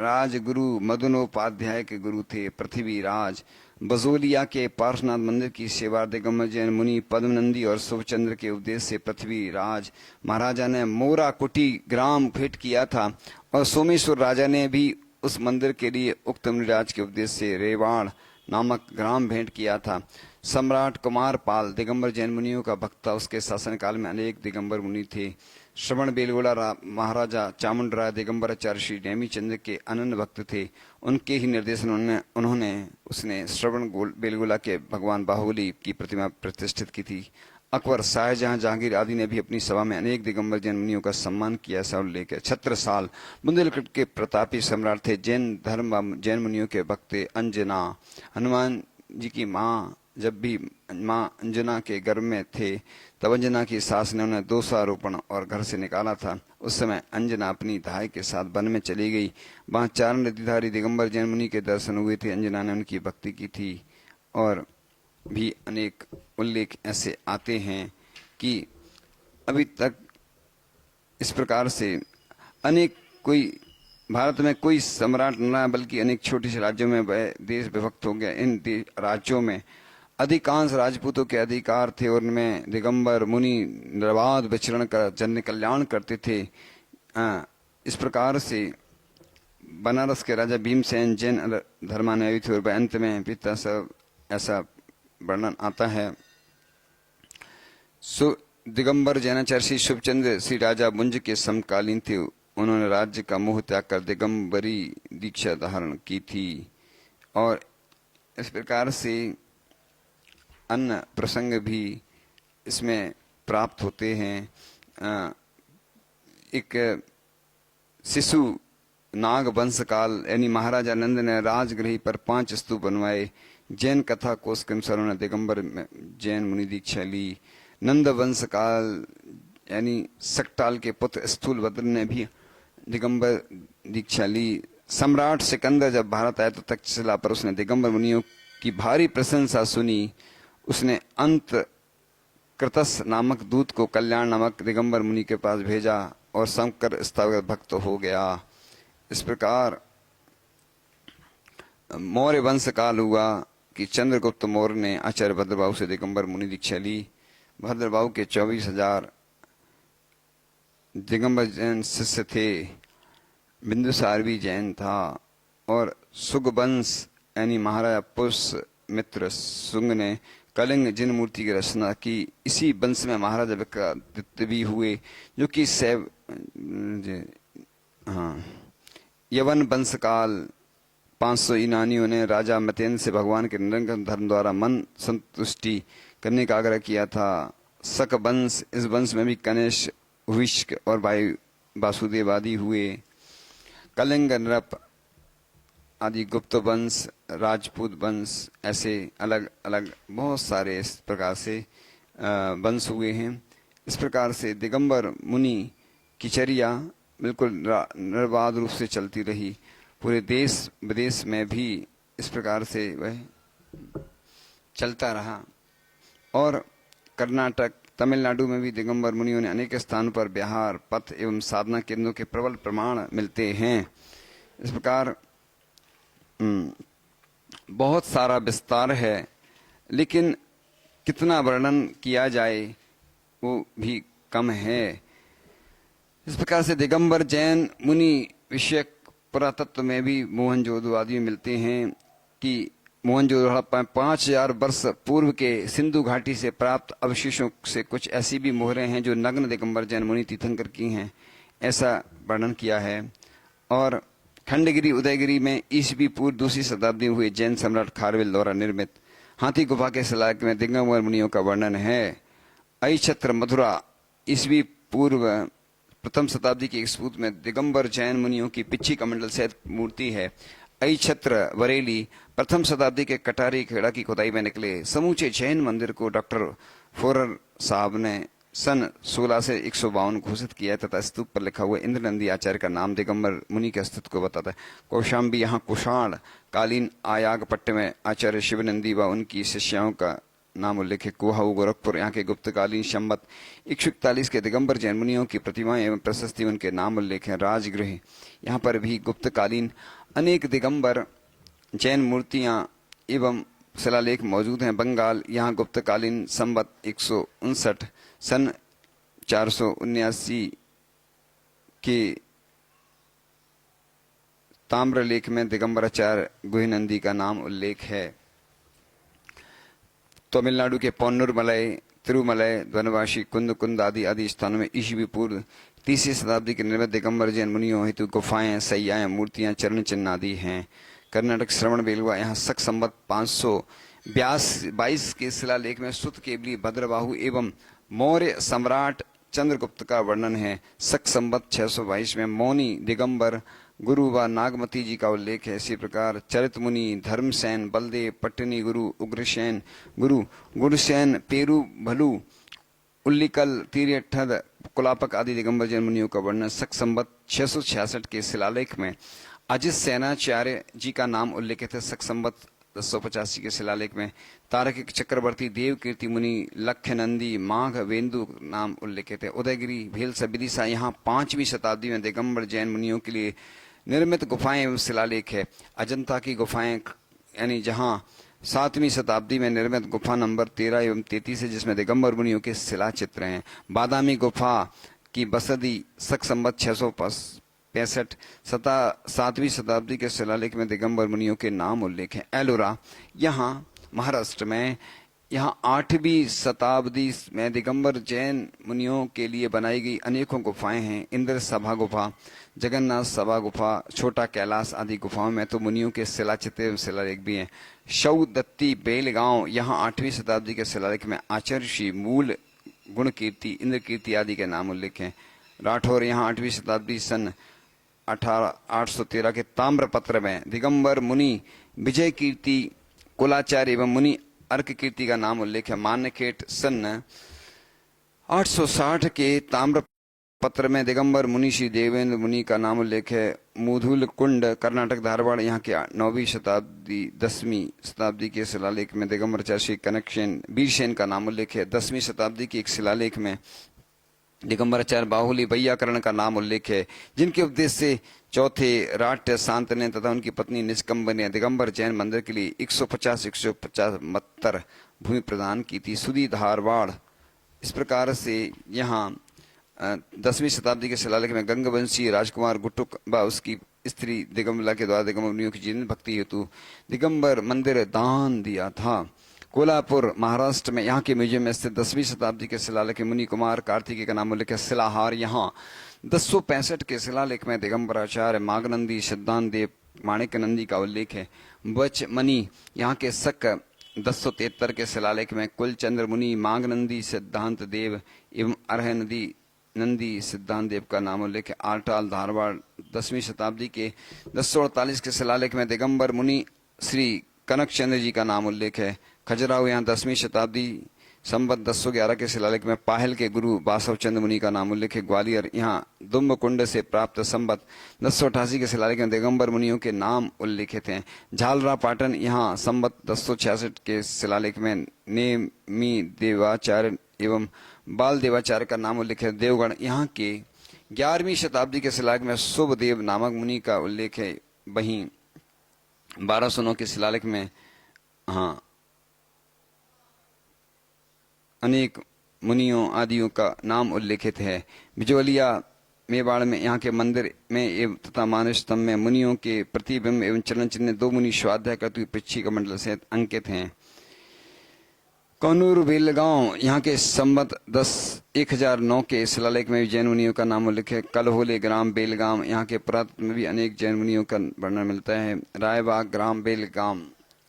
राजगुरु मदनोपाध्याय के गुरु थे। पृथ्वीराज बजोलिया के पार्श्वनाथ मंदिर की सेवा दिगंबर जैन मुनि पद्मनंदी और शुभचंद्र के उपदेश से पृथ्वीराज महाराजा ने मोरा कुटी ग्राम भेंट किया था और सोमेश्वर राजा ने भी उस मंदिर के लिए उक्त मुनिराज के उपदेश से रेवाड़ नामक ग्राम भेंट किया था। सम्राट कुमार पाल दिगंबर जैन मुनियों का भक्त था। उसके शासनकाल में अनेक दिगंबर मुनि थे। श्रवण बेलगोला महाराजा चामुंडराय दिगंबर आचार्य श्री नेमीचंद्र के अनन्य भक्त थे। उनके ही निर्देशन उसने श्रवण बेलगोला के भगवान बाहुबली की प्रतिमा प्रतिष्ठित की थी। अकबर, शाहजहां, जहांगीर आदि ने भी अपनी सभा में अनेक दिगंबर जैन मुनियों का सम्मान किया। ऐसा उल्लेख है। छत्रसाल बुंदेलखंड के प्रतापी सम्राट थे। जैन धर्म व जैन मुनियों के भक्त अंजना, हनुमान जी की माँ जब भी माँ अंजना के गर्भ में थे तब अंजना की सास ने उन्हें दोषारोपण और घर से निकाला था। उस समय अंजना अपनी धाय के साथ वन में चली गई। वहां 4 नदीधारी दिगंबर जैन मुनि के दर्शन हुए थे। अंजना ने उनकी भक्ति की थी और भी अनेक उल्लेख ऐसे आते हैं कि अभी तक इस प्रकार से अनेक कोई भारत में कोई सम्राट न रहा बल्कि अनेक छोटे से राज्यों में देश विभक्त हो गया। इन राज्यों में अधिकांश राजपूतों के अधिकार थे और उनमें दिगंबर मुनि निर्बाध विचरण कर जन कल्याण करते थे। इस प्रकार से बनारस के राजा भीमसेन जैन धर्मानुयायी थे और अंत में पिता सब ऐसा वर्णन आता है। दिगंबर जैनाचार्य श्री शुभचंद्र श्री राजा मुंज के समकालीन थे। उन्होंने राज्य का मोह त्याग कर दिगंबरी दीक्षा धारण की थी और इस प्रकार से अन्य प्रसंग भी इसमें प्राप्त होते हैं। एक शिशु नाग वंश काल यानी महाराजा नंद ने राजगृह पर 5 स्तूप बनवाए। जैन कथा कोश के अनुसार उन्होंने दिगंबर में जैन मुनि दीक्षा ली। नंद वंश काल यानी सकटाल के पुत्र स्थूलभद्र ने भी दिगंबर दीक्षा ली। सम्राट सिकंदर जब भारत आया तो तक्षशिला पर उसने दिगंबर मुनियों की भारी प्रशंसा सुनी। उसने अंत कृतस नामक दूत को कल्याण नामक दिगंबर मुनि के पास भेजा और शंकर स्थापित भक्त हो गया। इस प्रकार मौर्य वंश काल हुआ कि चंद्रगुप्त मौर्य ने आचार्य भद्रबाहु से दिगंबर मुनि दीक्षा ली। भद्रबाहु के 24,000 दिगंबर जैन शिष्य थे। बिंदुसार भी जैन था और सुगवंश यानी महाराजा पुष्यमित्र शुंग ने कलिंग जिन मूर्ति की रचना की। इसी वंश में महाराजा विक्रमादित्य भी हुए जो कि यवन वंश काल 500 ईनानियों ने राजा मतेंद्र से भगवान के निरंतर धर्म द्वारा मन संतुष्टि करने का आग्रह किया था। शक वंश, इस वंश में भी कनिष्क, हुइष्क और भाई वासुदेव आदि हुए। कलिंग, नृप आदि गुप्त वंश, राजपूत वंश, ऐसे अलग अलग बहुत सारे इस प्रकार से वंश हुए हैं। इस प्रकार से दिगंबर मुनि की चर्या बिल्कुल निर्बाध रूप से चलती रही। पूरे देश विदेश में भी इस प्रकार से वह चलता रहा और कर्नाटक, तमिलनाडु में भी दिगंबर मुनियों ने अनेक स्थानों पर विहार पथ एवं साधना केंद्रों के प्रबल प्रमाण मिलते हैं। इस प्रकार बहुत सारा विस्तार है, लेकिन कितना वर्णन किया जाए वो भी कम है। इस प्रकार से दिगंबर जैन मुनि विषयक पुरातत्व में भी मोहनजोदड़ो आदि में मिलते हैं कि मोहनजोदड़ो हड़प्पा 5000 वर्ष पूर्व के सिंधु घाटी से प्राप्त अवशेषों से कुछ ऐसी भी मोहरें हैं जो नग्न दिगंबर जैन मुनि तीर्थंकर की हैं, ऐसा वर्णन किया है। और खंडगिरी उदयगिरी में ईसवी पूर्व 2वीं शताब्दी में हुए जैन सम्राट खारवेल द्वारा निर्मित हाथी गुफा के शिलालेख में दिगंबर मुनियों का वर्णन है। अहिछत्र मथुरा ईसवी पूर्व 1वीं शताब्दी के एक स्फूत में दिगंबर जैन मुनियों की पिच्छी कमंडल सहित मूर्ति है। अहिछत्र बरेली 1वीं शताब्दी के कटारी खेड़ा की खुदाई में निकले समूचे जैन मंदिर को डॉक्टर फोरर साहब ने सन 16 से 152 घोषित किया तथा स्तूप पर लिखा हुआ इंद्रनंदी आचार्य का नाम दिगंबर मुनि के अस्तित्व को बताता है। कौशाम्बी यहाँ कुषाण कालीन आयागपट्ट में आचार्य शिवनंदी व उनकी शिष्याओं का नाम उल्लेख है। कुहाऊ गोरखपुर यहाँ के गुप्तकालीन संवत 141 के दिगंबर जैन मुनियों की प्रतिमाएं एवं प्रशस्ति उनके नाम उल्लेख है। राजगृह यहाँ पर भी गुप्तकालीन अनेक दिगंबर जैन मूर्तियां एवं शिलालेख मौजूद हैं। बंगाल यहाँ गुप्तकालीन संवत 159 सन 479 के ताम्रलेख में दिगंबराचार्य गुहिनंदी का नाम उल्लेख है। तमिलनाडु के पोन्नूर मलय, तिरुमलय, वनवासी, कुंद आदि स्थानों में ईसवी पूर्व 3वीं शताब्दी के निर्मित दिगंबर जैन मुनियों हेतु गुफाएं, सैयाएं, मूर्तियां, चरण चिन्ह आदि हैं। कर्नाटक श्रवण बेलवा यहाँ शक संवत 522 के शिलालेख में सुत केवली भद्रबाहु एवं मौर्य सम्राट चंद्रगुप्त का वर्णन है। शक संवत 622 में मौनी दिगंबर गुरु व नागमती जी का उल्लेख है। इसी प्रकार चरित मुनि, धर्मसेन, बलदेव, पट्टनी गुरु, उग्रसेन गुरु, गुरुसेन, पेरू भलू, उल्लिकल, तीर्थद, कुलापक आदि दिगंबर जैन मुनियों का वर्णन शक संवत 666 के शिलालेख में अजित सेनाचार्य जी का नाम उल्लेखित है। शक संवत 1085 के शिलालेख में तारकिक चक्रवर्ती, देव कीर्ति मुनि, लक्ष्यनंदी, माघ वेंदु नाम उल्लेखित है। उदयगिरी, भेल, विदिशा यहाँ 5वीं शताब्दी में दिगंबर जैन मुनियों के लिए निर्मित गुफाएं एवं शिलालेख है। अजंता की गुफाएं यानी जहाँ 7वीं शताब्दी में निर्मित गुफा नंबर 13 एवं 33 है जिसमें दिगंबर मुनियों के शिला चित्र हैं। बादामी गुफा की बसदी शक संवत 665 7वीं शताब्दी के शिलालेख में दिगंबर मुनियों के नाम उल्लेख है। एलोरा यहाँ महाराष्ट्र में यहाँ 8वीं शताब्दी में दिगंबर जैन मुनियों के लिए बनाई गई अनेकों गुफाएं हैं। इंद्र सभा गुफा, जगन्नाथ सभा गुफा, छोटा कैलाश आदि गुफाओं में तो मुनियों के शिलाचित्र एवं शिलालेख भी हैं। शव दत्ती बेलगांव यहाँ 8वीं शताब्दी के शिलालेख में आचार्य श्री मूल, गुण कीर्ति, इंद्र कीर्ति आदि के नाम उल्लेख हैं। राठौर यहाँ 8वीं शताब्दी सन 813 के ताम्रपत्र में दिगंबर मुनि विजय कीर्ति कुलाचार्य एवं मुनि अर्क कीर्ति का नाम उल्लेख है। मान्यखेट सन 860 के ताम्र पत्र में दिगंबर मुनि श्री देवेंद्र मुनि का नाम उल्लेख है। मूधुल कुंड कर्नाटक धारवाड़ यहाँ के 9वीं शताब्दी 10वीं शताब्दी के शिलालेख में दिगंबराचार्य श्री कनकसेन वीरसेन का नाम उल्लेख है। 10वीं शताब्दी के एक शिलालेख में दिगंबराचार्य बाहुली वैयाकरण का नाम उल्लेख है, जिनके उपदेश से चौथे राट्य शांतने तथा उनकी पत्नी निष्कंभ ने दिगंबर जैन मंदिर के लिए 150 भूमि प्रदान की थी। सुधी धारवाड़। इस प्रकार से यहाँ 10वीं शताब्दी के शिलालेख में गंगवंशी राजकुमार गुटुक व उसकी स्त्री दिगंबला के द्वारा दिगंबर मुनियों की जीवन भक्ति हेतु दिगंबर मंदिर दान दिया था। कोल्हापुर महाराष्ट्र में यहाँ के म्यूजियम में स्थित 10वीं शताब्दी के शिलालेख मुनि कुमार कार्तिकेय का नाम उल्लेख है। शिलाहार यहाँ 1065 के शिलालेख में दिगंबराचार्य मागनंदी सिद्धांत देव माणिक नंदी का उल्लेख है। बच मनी यहाँ के शक 1073 के शिलालेख में कुलचंद्र मुनि मागनंदी सिद्धांत देव एवं अरह नंदी सिद्धांत देव का नाम उल्लेख है। आरटाल धारवाड़ 10वीं शताब्दी के 1048 के शिलालेख में दिगंबर मुनि श्री कनकचंद्र जी का नाम उल्लेख है। खजुराहो यहाँ 10वीं शताब्दी संवत 1011 के शिलालेख में पाहल के गुरु बासव चंद्र मुनि का नाम उल्लेख है। ग्वालियर यहाँ दुम्ब कुंड से प्राप्त संवत 1088 के शिलालेख में दिगंबर मुनियों के नाम उल्लेखित हैं। झालरा पाटन यहाँ संवत 1066 के शिलालेख में नेमी देवाचार्य एवं बाल देवाचार्य का नाम उल्लेख है। देवगढ़ यहाँ के 11वीं शताब्दी के शिलालेख में शुभदेव नामक मुनि का उल्लेख है। वहीं 1209 के शिलालेख में अनेक मुनियों आदियों का नाम उल्लेखित है। बिजोलिया मेवाड़ में यहाँ के मंदिर में एवं तथा मानस स्तंभ में मुनियों के प्रतिबिंब एवं चलन चिन्ह 2 मुनि स्वाध्याय करते हुए पृच्छी कमंडल से अंकित हैं। कौनूर बेलगांव यहाँ के संवत 1009 के शिलालेख में भी जैन मुनियों का नाम उल्लेख है। कलहोले ग्राम बेलगाम यहाँ के पुरातत्व में भी अनेक जैन मुनियों का वर्णन मिलता है। रायबाग ग्राम बेलगाम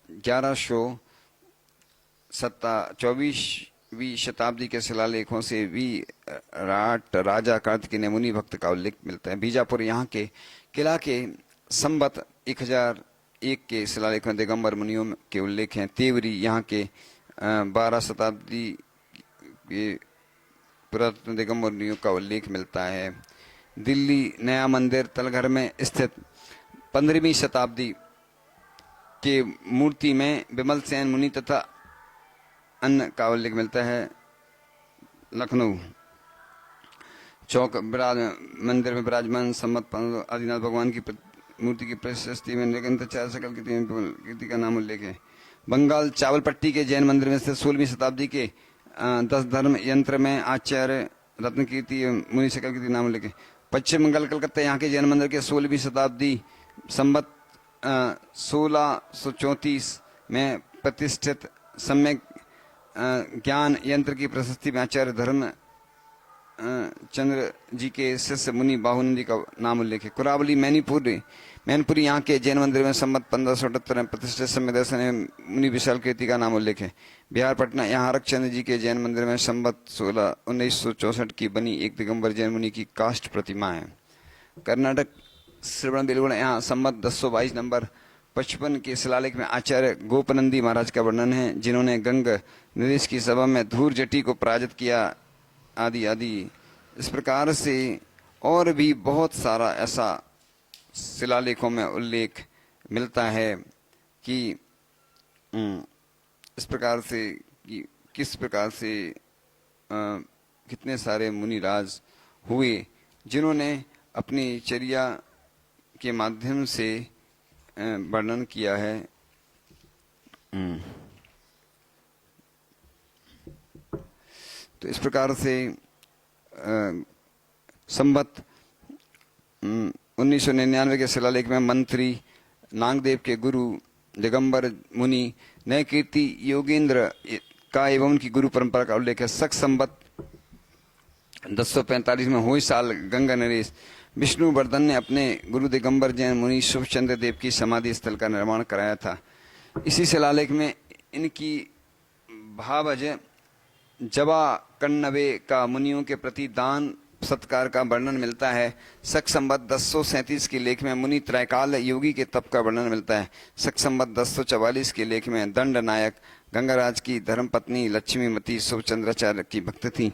1124वीं शताब्दी के शिलालेखों से भी राट राजा कार्तिकेय ने मुनि भक्त का उल्लेख मिलता है। बीजापुर यहाँ के किला के संवत 1001 के शिलालेख में दिगंबर मुनियों के उल्लेख हैं। तेवरी यहाँ के 12 शताब्दी के पुरातन दिगंबर मुनियों का उल्लेख मिलता है। दिल्ली नया मंदिर तलघर में स्थित 15वीं शताब्दी के मूर्ति में विमल सेन मुनि तथा अन्य का उल्लेख मिलता है। लखनऊ चौक मंदिर में विराजमान संवत आदिनाथ भगवान की मूर्ति की प्रशस्ति में निरंतर 4 सकल कीर्ति का नाम उल्लेख है। बंगाल चावलपट्टी के जैन मंदिर में स्थित 16वीं शताब्दी के 10 धर्म यंत्र में आचार्य रत्न कीर्ति मुनि सकल कीर्ति नाम उल्लेख है। पश्चिम बंगाल कलकत्ता यहाँ के जैन मंदिर के 16वीं शताब्दी संवत 1634 में प्रतिष्ठित सम्यक ज्ञान यंत्र की प्रशस्ति में आचार्य धर्म चंद्र जी के शिष्य मुनि बाहुनंदी का नाम उल्लेख है। कुरावली मैनपुरी यहाँ के जैन मंदिर में संवत 1578 में प्रतिष्ठित सम्यक दर्शन मुनि विशाल कीर्ति का नाम उल्लेख है। बिहार पटना यहाँ हरकचंद्र जी के जैन मंदिर में संवत 1964 की बनी एक दिगंबर जैन मुनि की काष्ठ प्रतिमा है। कर्नाटक श्रवण बेलगुड़ा यहाँ संवत 1022 नंबर 55 के शिलालेख में आचार्य गोपनंदी महाराज का वर्णन है, जिन्होंने गंग नरेश की सभा में धूर जटी को पराजित किया आदि आदि। इस प्रकार से और भी बहुत सारा ऐसा शिलालेखों में उल्लेख मिलता है कि इस प्रकार से कि किस प्रकार से कितने सारे मुनिराज हुए जिन्होंने अपनी चर्या के माध्यम से वर्णन किया है। तो इस प्रकार से संवत 1999 के शिलालेख में मंत्री नागदेव के गुरु दिगंबर मुनि नए कीर्ति योगेंद्र का एवं उनकी गुरु परंपरा का उल्लेख है। सक संवत 1045 में हुई साल गंगा नरेश विष्णुवर्धन ने अपने गुरु दिगंबर जैन मुनि शुभचंद्र देव की समाधि स्थल का निर्माण कराया था। इसी शिलालेख में इनकी भावज जवा कन्नवे का मुनियों के प्रति दान सत्कार का वर्णन मिलता है। शक संवत 1037 के लेख में मुनि त्रैकाल योगी के तप का वर्णन मिलता है। शक संवत 1044 के लेख में दंड नायक गंगाराज की धर्मपत्नी लक्ष्मीमती शुभचंद्राचार्य की भक्त थी।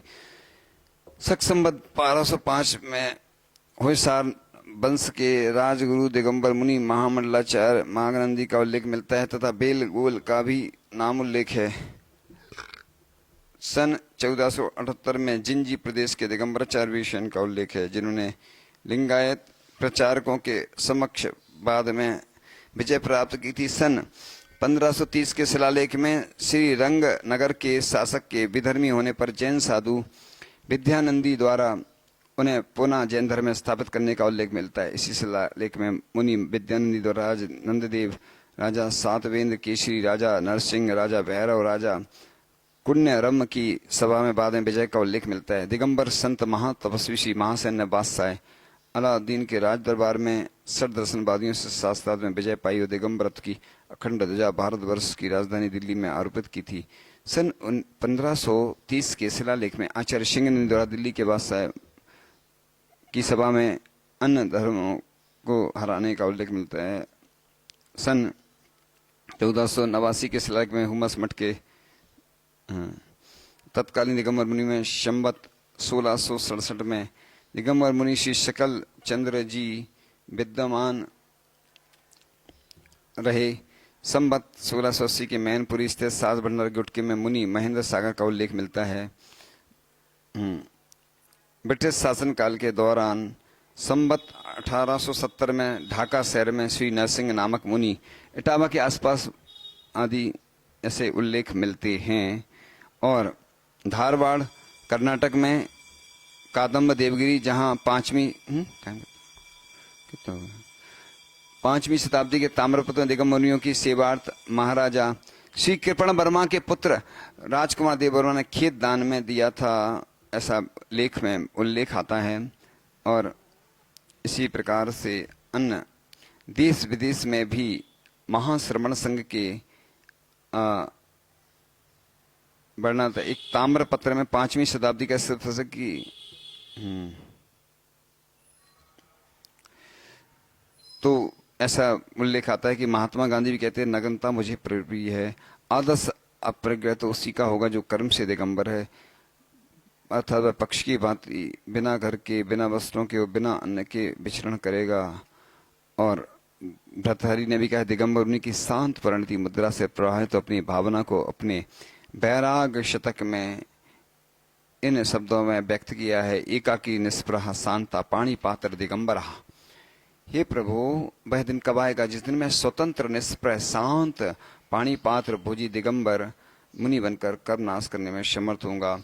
शक संवत 1205 में होयसार वंश के राजगुरु दिगंबर मुनि महामंडलाचार्य महागनंदी का उल्लेख मिलता है तथा बेल गोल का भी नाम उल्लेख है। सन 1478 में जिंजी प्रदेश के दिगंबराचार्य विषयन का उल्लेख है, जिन्होंने लिंगायत प्रचारकों के समक्ष बाद में विजय प्राप्त की थी। सन 1530 के शिलालेख में श्री रंग नगर के शासक के विधर्मी होने पर जैन साधु विद्यानंदी द्वारा उन्हें पुनः जैन धर्म में स्थापित करने का उल्लेख मिलता है। इसी शिलालेख में मुनि विद्यानंदी द्वारा राज नंददेव, राजा सातवेंद्र केसरी, राजा नरसिंह, राजा भैरव, राजा कुण्य रम की सभा में बाद में विजय का उल्लेख मिलता है। दिगंबर संत महातपस्वी श्री महासैन्य बादशाह अलाउद्दीन के राज दरबार में सठ दर्शनवादियों से शास्त्रार्थ में विजय पाई और दिगंबरत्व की अखंड ध्वजा भारतवर्ष की राजधानी दिल्ली में आरोपित की थी। सन 1530 के शिलालेख में आचार्य सिंह द्वारा दिल्ली के बादशाह की सभा में अन्य धर्मों को हराने का उल्लेख मिलता है। सन 1489 के शिलालेख में हुमस मठ के तत्कालीन दिगंबर मुनि में संवत 1667 में दिगंबर मुनि श्री शकल चंद्र जी विद्यमान रहे। संवत 1680 के मैनपुरी स्थित सात भंडार गुटके में मुनि महेंद्र सागर का उल्लेख मिलता है। ब्रिटिश शासनकाल के दौरान संवत 1870 में ढाका शहर में श्री नरसिंह नामक मुनि इटावा के आसपास आदि ऐसे उल्लेख मिलते हैं। और धारवाड़ कर्नाटक में कादम्ब देवगिरी, जहां पांचवी शताब्दी के ताम्रपत्र दिगंबर मुनियों की सेवार्थ महाराजा श्री कृपण वर्मा के पुत्र राजकुमार देव वर्मा ने खेत दान में दिया था, ऐसा लेख में उल्लेख आता है। और इसी प्रकार से अन्य देश विदेश में भी महाश्रमण संघ के वर्णन था। एक ताम्र पत्र में 5वीं शताब्दी का पुस्तक की तो ऐसा उल्लेख आता है कि महात्मा गांधी भी कहते हैं नग्नता मुझे प्रिय है, आदर्श अप्रज्ञा तो उसी का होगा जो कर्म से दिगंबर है। अर्थात वह पक्ष की भांति बिना घर के, बिना वस्त्रों के और बिना अन्न के विचरण करेगा। और भर्तृहरि ने भी कहा दिगंबर मुनि की शांत परिणति मुद्रा से प्रवाहित तो अपनी भावना को अपने बैराग शतक में इन शब्दों में व्यक्त किया है। एकाकी निष्प्रह शांता पाणी पात्र दिगंबरा। हे प्रभु, वह दिन कब आएगा जिस दिन मैं स्वतंत्र निष्प्रह शांत पाणी पात्र भोजी दिगंबर मुनि बनकर कर नाश करने में समर्थ होऊंगा।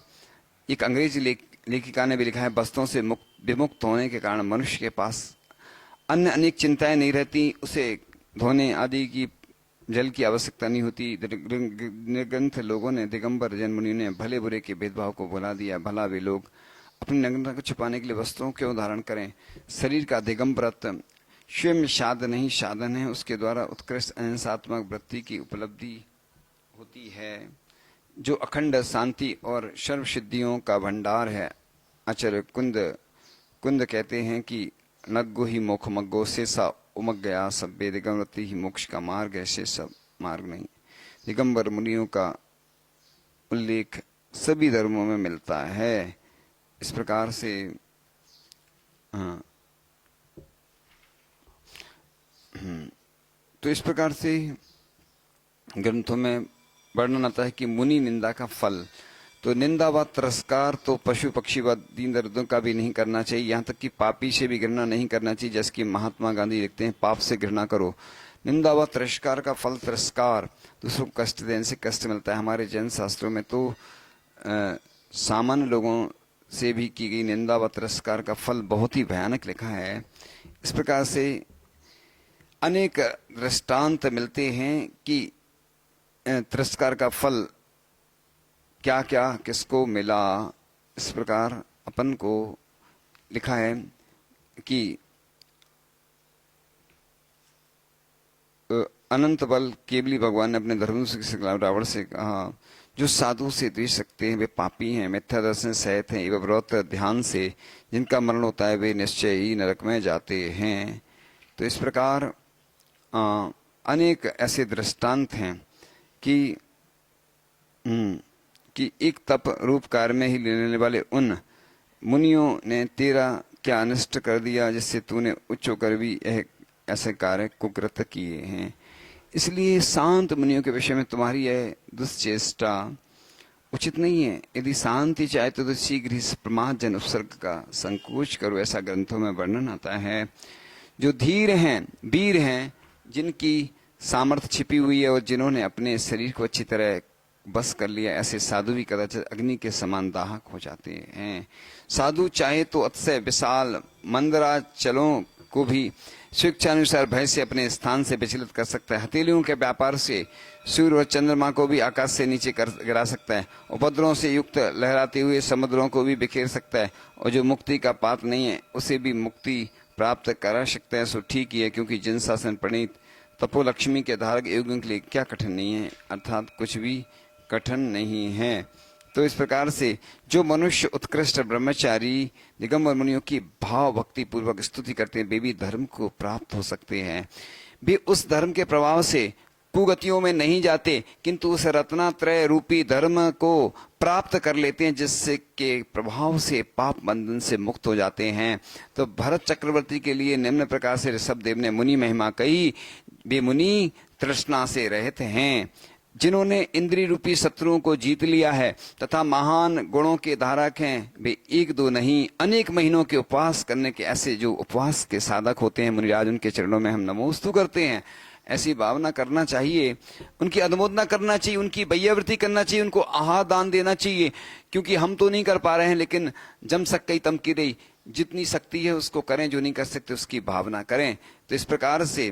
एक अंग्रेजी लेखिका ने भी लिखा है वस्तुओं से विमुक्त होने के कारण मनुष्य के पास अन्य अनेक चिंताएं नहीं रहती, उसे धोने आदि की जल की आवश्यकता नहीं होती। निर्ग्रंथ लोगों ने दिगंबर जैन मुनि ने भले बुरे के भेदभाव को भुला दिया। भला वे लोग अपनी नग्नता को छुपाने के लिए वस्त्रों क्यों धारण करें। शरीर का दिगंबरत्व स्वयं साध नहीं साधन है, उसके द्वारा उत्कृष्ट अहिंसात्मक वृत्ति की उपलब्धि होती है जो अखंड शांति और सर्व सिद्धियों का भंडार है। आचार्य कुंद कहते हैं कि नग्गो ही मोख मग्गो शेषा उमग गया सभ्य दिगंबरति ही मोक्ष का मार्ग है, शेष मार्ग नहीं। दिगंबर मुनियों का उल्लेख सभी धर्मों में मिलता है। इस प्रकार से तो इस प्रकार से ग्रंथों में वर्णन आता है कि मुनि निंदा का फल, तो निंदा व तिरस्कार तो पशु पक्षी व दीन दरिद्रों का भी नहीं करना चाहिए, यहाँ तक कि पापी से भी घृणा नहीं करना चाहिए। जैसे कि महात्मा गांधी लिखते हैं पाप से घृणा करो। निंदा व तिरस्कार का फल तिरस्कार, दूसरों को कष्ट देने से कष्ट मिलता है। हमारे जैन शास्त्रों में तो सामान्य लोगों से भी की गई निंदा व तिरस्कार का फल बहुत ही भयानक लिखा है। इस प्रकार से अनेक दृष्टांत मिलते हैं कि तिरस्कार का फल क्या क्या किसको मिला। इस प्रकार अपन को लिखा है कि अनंत बल केवली भगवान ने अपने धर्मधनुष के खिलाफ रावण से कहा, जो साधु से द्वेष रखते हैं वे पापी हैं, मिथ्या दर्शन सहित हैं एवं व्रत ध्यान से जिनका मरण होता है वे निश्चय ही नरक में जाते हैं। तो इस प्रकार अनेक ऐसे दृष्टांत हैं कि एक तप रूप कार्य में ही लेने वाले उन मुनियों ने तेरा क्या अनिष्ट कर दिया जिससे तूने उच्च होकर भी ऐसे कार्य कुकृत किए हैं। इसलिए शांत मुनियों के विषय में तुम्हारी यह दुश्चेष्टा उचित नहीं है। यदि शांति चाहे तो शीघ्र ही प्रमाद जन उपसर्ग का संकोच करो, ऐसा ग्रंथों में वर्णन आता है। जो धीर हैं, वीर हैं, जिनकी सामर्थ्य छिपी हुई है और जिन्होंने अपने शरीर को अच्छी तरह बस कर लिया, ऐसे साधु भी कदाचित अग्नि के समान दाहक हो जाते हैं। साधु चाहे तो अतिशय विशाल मंदराचलों को भी स्वेच्छानुसार भय से अपने स्थान से विचलित कर सकता है। हथेलियों के व्यापार से सूर्य और चंद्रमा को भी आकाश से नीचे कर गिरा सकता है। उपद्रवों से युक्त लहराते हुए समुद्रों को भी बिखेर सकता है और जो मुक्ति का पात्र नहीं है उसे भी मुक्ति प्राप्त करा सकता है। सो ठीक ही है, क्योंकि जिन शासन प्रणीत तपोलक्ष्मी के धारक योगियों के लिए क्या कठिन नहीं है, अर्थात कुछ भी कठिन नहीं है। तो इस प्रकार से जो मनुष्य उत्कृष्ट ब्रह्मचारी दिगंबर मुनियों की भाव भक्ति पूर्वक स्तुति करते हैं वे भी धर्म को प्राप्त हो सकते हैं। वे उस धर्म के प्रभाव से कुगतियों में नहीं जाते, किंतु उस रत्नात्रय रूपी धर्म को प्राप्त कर लेते हैं जिससे के प्रभाव से पाप बंधन से मुक्त हो जाते हैं। तो भरत चक्रवर्ती के लिए निम्न प्रकार से ऋषभदेव ने मुनि महिमा कही। वे मुनि तृष्णा से रहित हैं, जिन्होंने इंद्रिय रूपी शत्रुओं को जीत लिया है तथा महान गुणों के धारक हैं। वे एक दो नहीं अनेक महीनों के उपवास करने के ऐसे जो उपवास के साधक होते हैं मुनिराज, उनके चरणों में हम नमोस्तु करते हैं। ऐसी भावना करना चाहिए, उनकी अनुमोदना करना चाहिए, उनकी वैयावृत्ति करना चाहिए, उनको आहार दान देना चाहिए। क्योंकि हम तो नहीं कर पा रहे हैं, लेकिन जम सकई तम की रही, जितनी शक्ति है उसको करें, जो नहीं कर सकते उसकी भावना करें। तो इस प्रकार से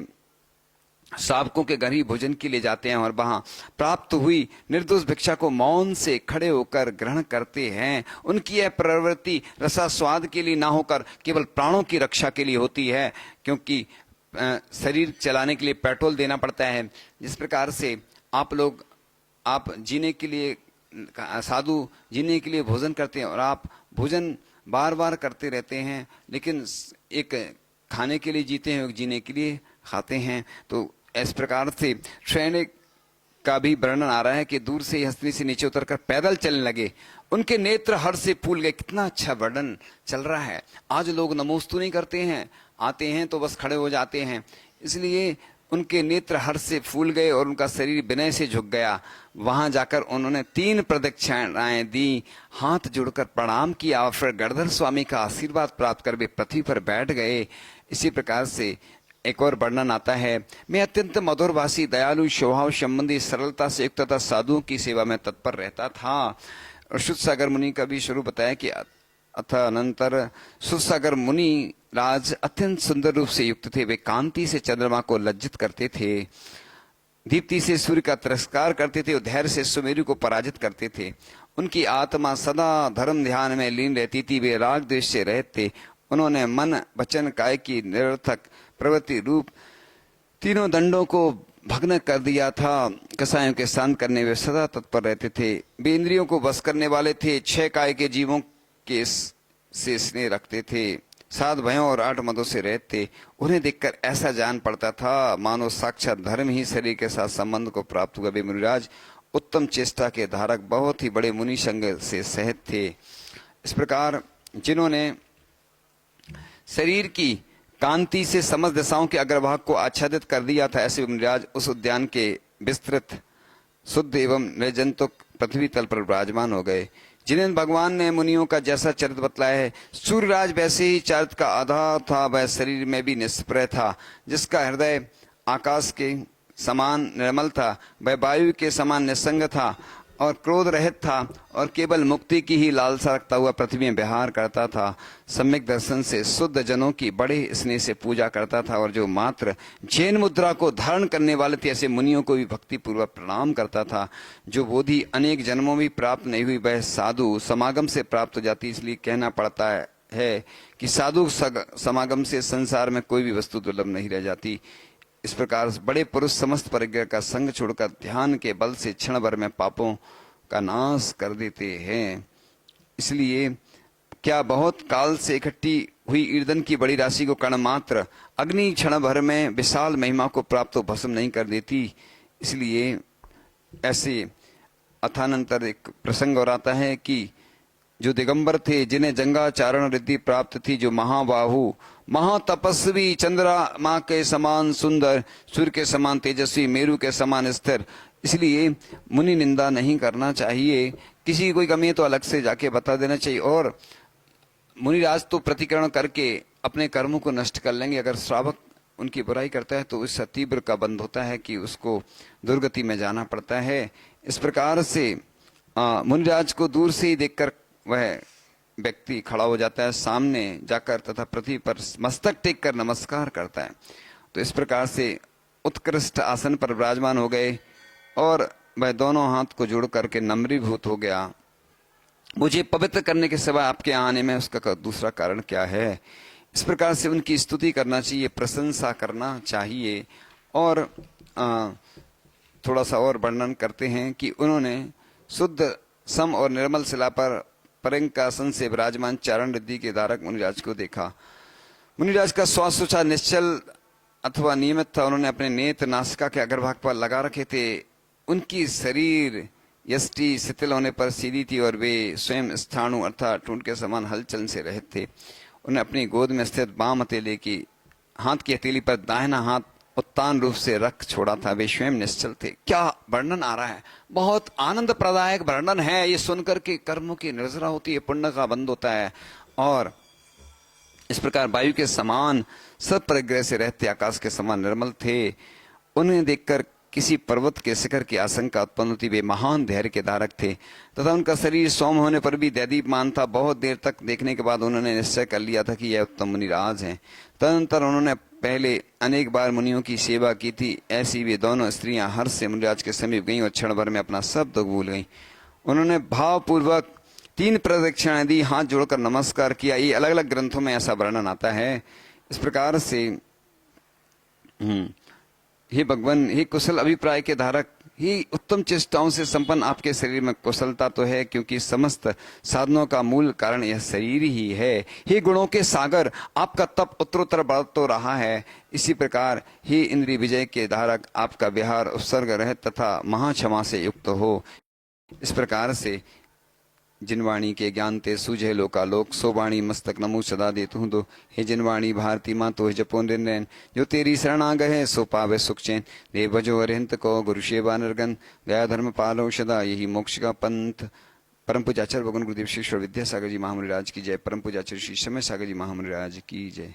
श्रावकों के घर ही भोजन के लिए जाते हैं और वहां प्राप्त हुई निर्दोष भिक्षा को मौन से खड़े होकर ग्रहण करते हैं। उनकी यह प्रवृत्ति रसास्वाद के लिए ना होकर केवल प्राणों की रक्षा के लिए होती है, क्योंकि शरीर चलाने के लिए पेट्रोल देना पड़ता है। जिस प्रकार से आप जीने के लिए, साधु जीने के लिए भोजन करते हैं और आप भोजन बार बार करते रहते हैं, लेकिन एक खाने के लिए जीते हैं, जीने के लिए खाते हैं। तो इस प्रकार से सैनिक का भी वर्णन आ रहा है कि दूर से हंसनी से नीचे उतरकर पैदल चलने लगे, उनके नेत्र हर्ष से फूल गए। कितना अच्छा वर्णन चल रहा है। आज लोग नमोस्तु नहीं करते हैं, आते हैं तो बस खड़े हो जाते हैं, इसलिए उनके नेत्र हर्ष से फूल गए और उनका शरीर विनय से झुक गया। वहां जाकर उन्होंने 3 प्रदक्षिणाएं दी, हाथ जोड़कर प्रणाम किया और फिर गणधर स्वामी का आशीर्वाद प्राप्त कर वे पृथ्वी पर बैठ गए। इसी प्रकार से एक और वर्णन आता है, मैं अत्यंत मधुरभाषी, दयालु, स्वभाव संबंधी, सरलता से युक्त तथा साधुओं की सेवा में तत्पर रहता था। और शुद्धसागर मुनि का भी स्वरूप बताया कि अथ अनंतर शुद्धसागर मुनि राज अत्यंत सुंदर रूप से युक्त थे। वे कांति से चंद्रमा को लज्जित करते थे, दीप्ति से सूर्य का तिरस्कार करते थे और धैर्य से सुमेरु को पराजित करते थे। उनकी आत्मा सदा धर्म ध्यान में लीन रहती थी। वे राग द्वेष से रहित थे। उन्होंने मन वचन काय की निरर्थक प्रवृत्ति रूप तीनों दंडों को भग्न कर दिया था। कसायों के शांत करने वे सदा तत्पर रहते थे। वे इंद्रियों को बस करने वाले थे। 6 काय के जीवों के से स्नेह रखते थे। 7 भयों और 8 मदों से रहते थे। उन्हें देखकर ऐसा जान पड़ता था मानो साक्षात धर्म ही शरीर के साथ संबंध को प्राप्त हुआ। वे मुनिराज उत्तम चेष्टा के धारक बहुत ही बड़े मुनि संग से सहित थे। इस प्रकार जिन्होंने शरीर की कांति से समस्त दिशाओं के अग्रभाग को आच्छादित कर दिया था, ऐसे मुनिराज उस उद्यान के विस्तृत शुद्ध एवं निर्जंतुक पृथ्वी तल पर विराजमान हो गए। जिन्हें भगवान ने मुनियों का जैसा चरित्र बतलाया है, सूर्यराज वैसे ही चरित्र का आधार था। वह शरीर में भी निष्प्रह था, जिसका हृदय आकाश के समान निर्मल था। वह वायु के समान निसंग था और क्रोध रहित था और केवल मुक्ति की ही लालसा रखता हुआ पृथ्वी में विहार करता था। सम्यक दर्शन से शुद्ध जनों की बड़े स्नेह से पूजा करता था और जो मात्र जैन मुद्रा को धारण करने वाले थे, ऐसे मुनियों को भी भक्ति पूर्वक प्रणाम करता था। जो बोधि अनेक जन्मों में प्राप्त नहीं हुई, वह साधु समागम से प्राप्त हो जाती। इसलिए कहना पड़ता है कि साधु समागम से संसार में कोई भी वस्तु दुर्लभ नहीं रह जाती। इस प्रकार बड़े पुरुष समस्त परिग्रह का संग छोड़कर ध्यान के बल से क्षण भर में पापों का नाश कर देते हैं। इसलिए क्या बहुत काल से इकट्ठी हुई ईर्धन की बड़ी राशि को कण मात्र अग्नि क्षण भर में विशाल महिमा को प्राप्त हो भस्म नहीं कर देती। इसलिए ऐसे अथानंतर एक प्रसंग और आता है कि जो दिगंबर थे, जिन्हें जंगाचारण रिद्धि प्राप्त थी, जो महाबाहु महातपस्वी, चंद्रमा के समान सुंदर, सूर्य के समान तेजस्वी, मेरु के समान स्थिर, इसलिए मुनि निंदा नहीं करना चाहिए। किसी की कोई कमी है तो अलग से जाके बता देना चाहिए। और मुनिराज तो प्रतिकरण करके अपने कर्मों को नष्ट कर लेंगे। अगर श्रावक उनकी बुराई करता है तो इससे तीव्र का बंध होता है कि उसको दुर्गति में जाना पड़ता है। इस प्रकार से मुनिराज को दूर से ही देखकर वह व्यक्ति खड़ा हो जाता है, सामने जाकर तथा पृथ्वी पर मस्तक टेक कर नमस्कार करता है। तो इस प्रकार से उत्कृष्ट आसन पर विराजमान हो गए और वह दोनों हाथ को जोड़ करके नम्रीभूत हो गया। मुझे पवित्र करने के सिवा आपके आने में उसका दूसरा कारण क्या है? इस प्रकार से उनकी स्तुति करना चाहिए, प्रशंसा करना चाहिए। और थोड़ा सा और वर्णन करते हैं कि उन्होंने शुद्ध सम और निर्मल शिला पर परंकासन से विराजमान चारण रिद्धि के धारक मुनिराज को देखा। मुनिराज का श्वास सुचा निश्चल अथवा नियमित था। उन्होंने अपने नेत्र नासिका के अग्रभाग पर लगा रखे थे। उनकी शरीर यष्टि शिथिल होने पर सीधी थी और वे स्वयं स्थाणु अर्थात टूंट के समान हलचल से रहित थे। उन्हें अपनी गोद में स्थित बाम हथेली की हाथ की हथेली पर दाहिना हाथ उत्तान रूप से रख छोड़ा था। वे स्वयं निश्चल थे। क्या वर्णन आ रहा है! बहुत आनंद प्रदायक वर्णन है। ये सुनकर के कर्मों की निर्जरा होती है, पुण्य का बंध होता है। और इस प्रकार वायु के समान सब परिग्रह से रहते, आकाश के समान निर्मल थे। उन्हें देखकर किसी पर्वत के शिखर की आशंका उत्पन्न होती। वे महान धैर्य के धारक थे तथा उनका शरीर सौम्य होने पर भी दैदीप्यमान था। बहुत देर तक देखने के बाद उन्होंने निश्चय कर लिया था कि यह उत्तम मुनिराज हैं। तदनंतर उन्होंने पहले अनेक बार मुनियों की सेवा की थी। ऐसी वे दोनों स्त्रियां हर्ष से मुनिराज के समीप गईं और क्षण भर में अपना सब दुख भूल गईं। उन्होंने भावपूर्वक 3 प्रदक्षिणाएं दी, हाथ जोड़कर नमस्कार किया। ये अलग अलग ग्रंथों में ऐसा वर्णन आता है। इस प्रकार से हे भगवान, हे कुशल अभिप्राय के धारक, ही उत्तम चेष्टाओं से संपन्न आपके शरीर में कुशलता तो है, क्योंकि समस्त साधनों का मूल कारण यह शरीर ही है। हे गुणों के सागर, आपका तप उत्तरोत्तर बढ़ तो रहा है। इसी प्रकार हे इंद्रिय विजय के धारक, आपका विहार उत्सर्ग रहित तथा महाक्षमा से युक्त हो। इस प्रकार से जिनवाणी के ज्ञान ते सूझे लोकालोक, सो वाणी मस्तक नमो सदा देतु दो। हे जिनवाणी भारती माँ तो जपो निर्णय, जो तेरी शरण आ गए सो पावे सुख चैन। देव भजो अरिहंत को गुरु सेवा निर्गन, दया धर्म पालो सदा यही मोक्ष का पंथ। परम पूज्य आचार्य भगवान गुरुदेव श्री विद्यासागर जी महामुनि राज की जय। परम पूज्य आचार्य श्री समय सागर जी महामुनि राज की जय।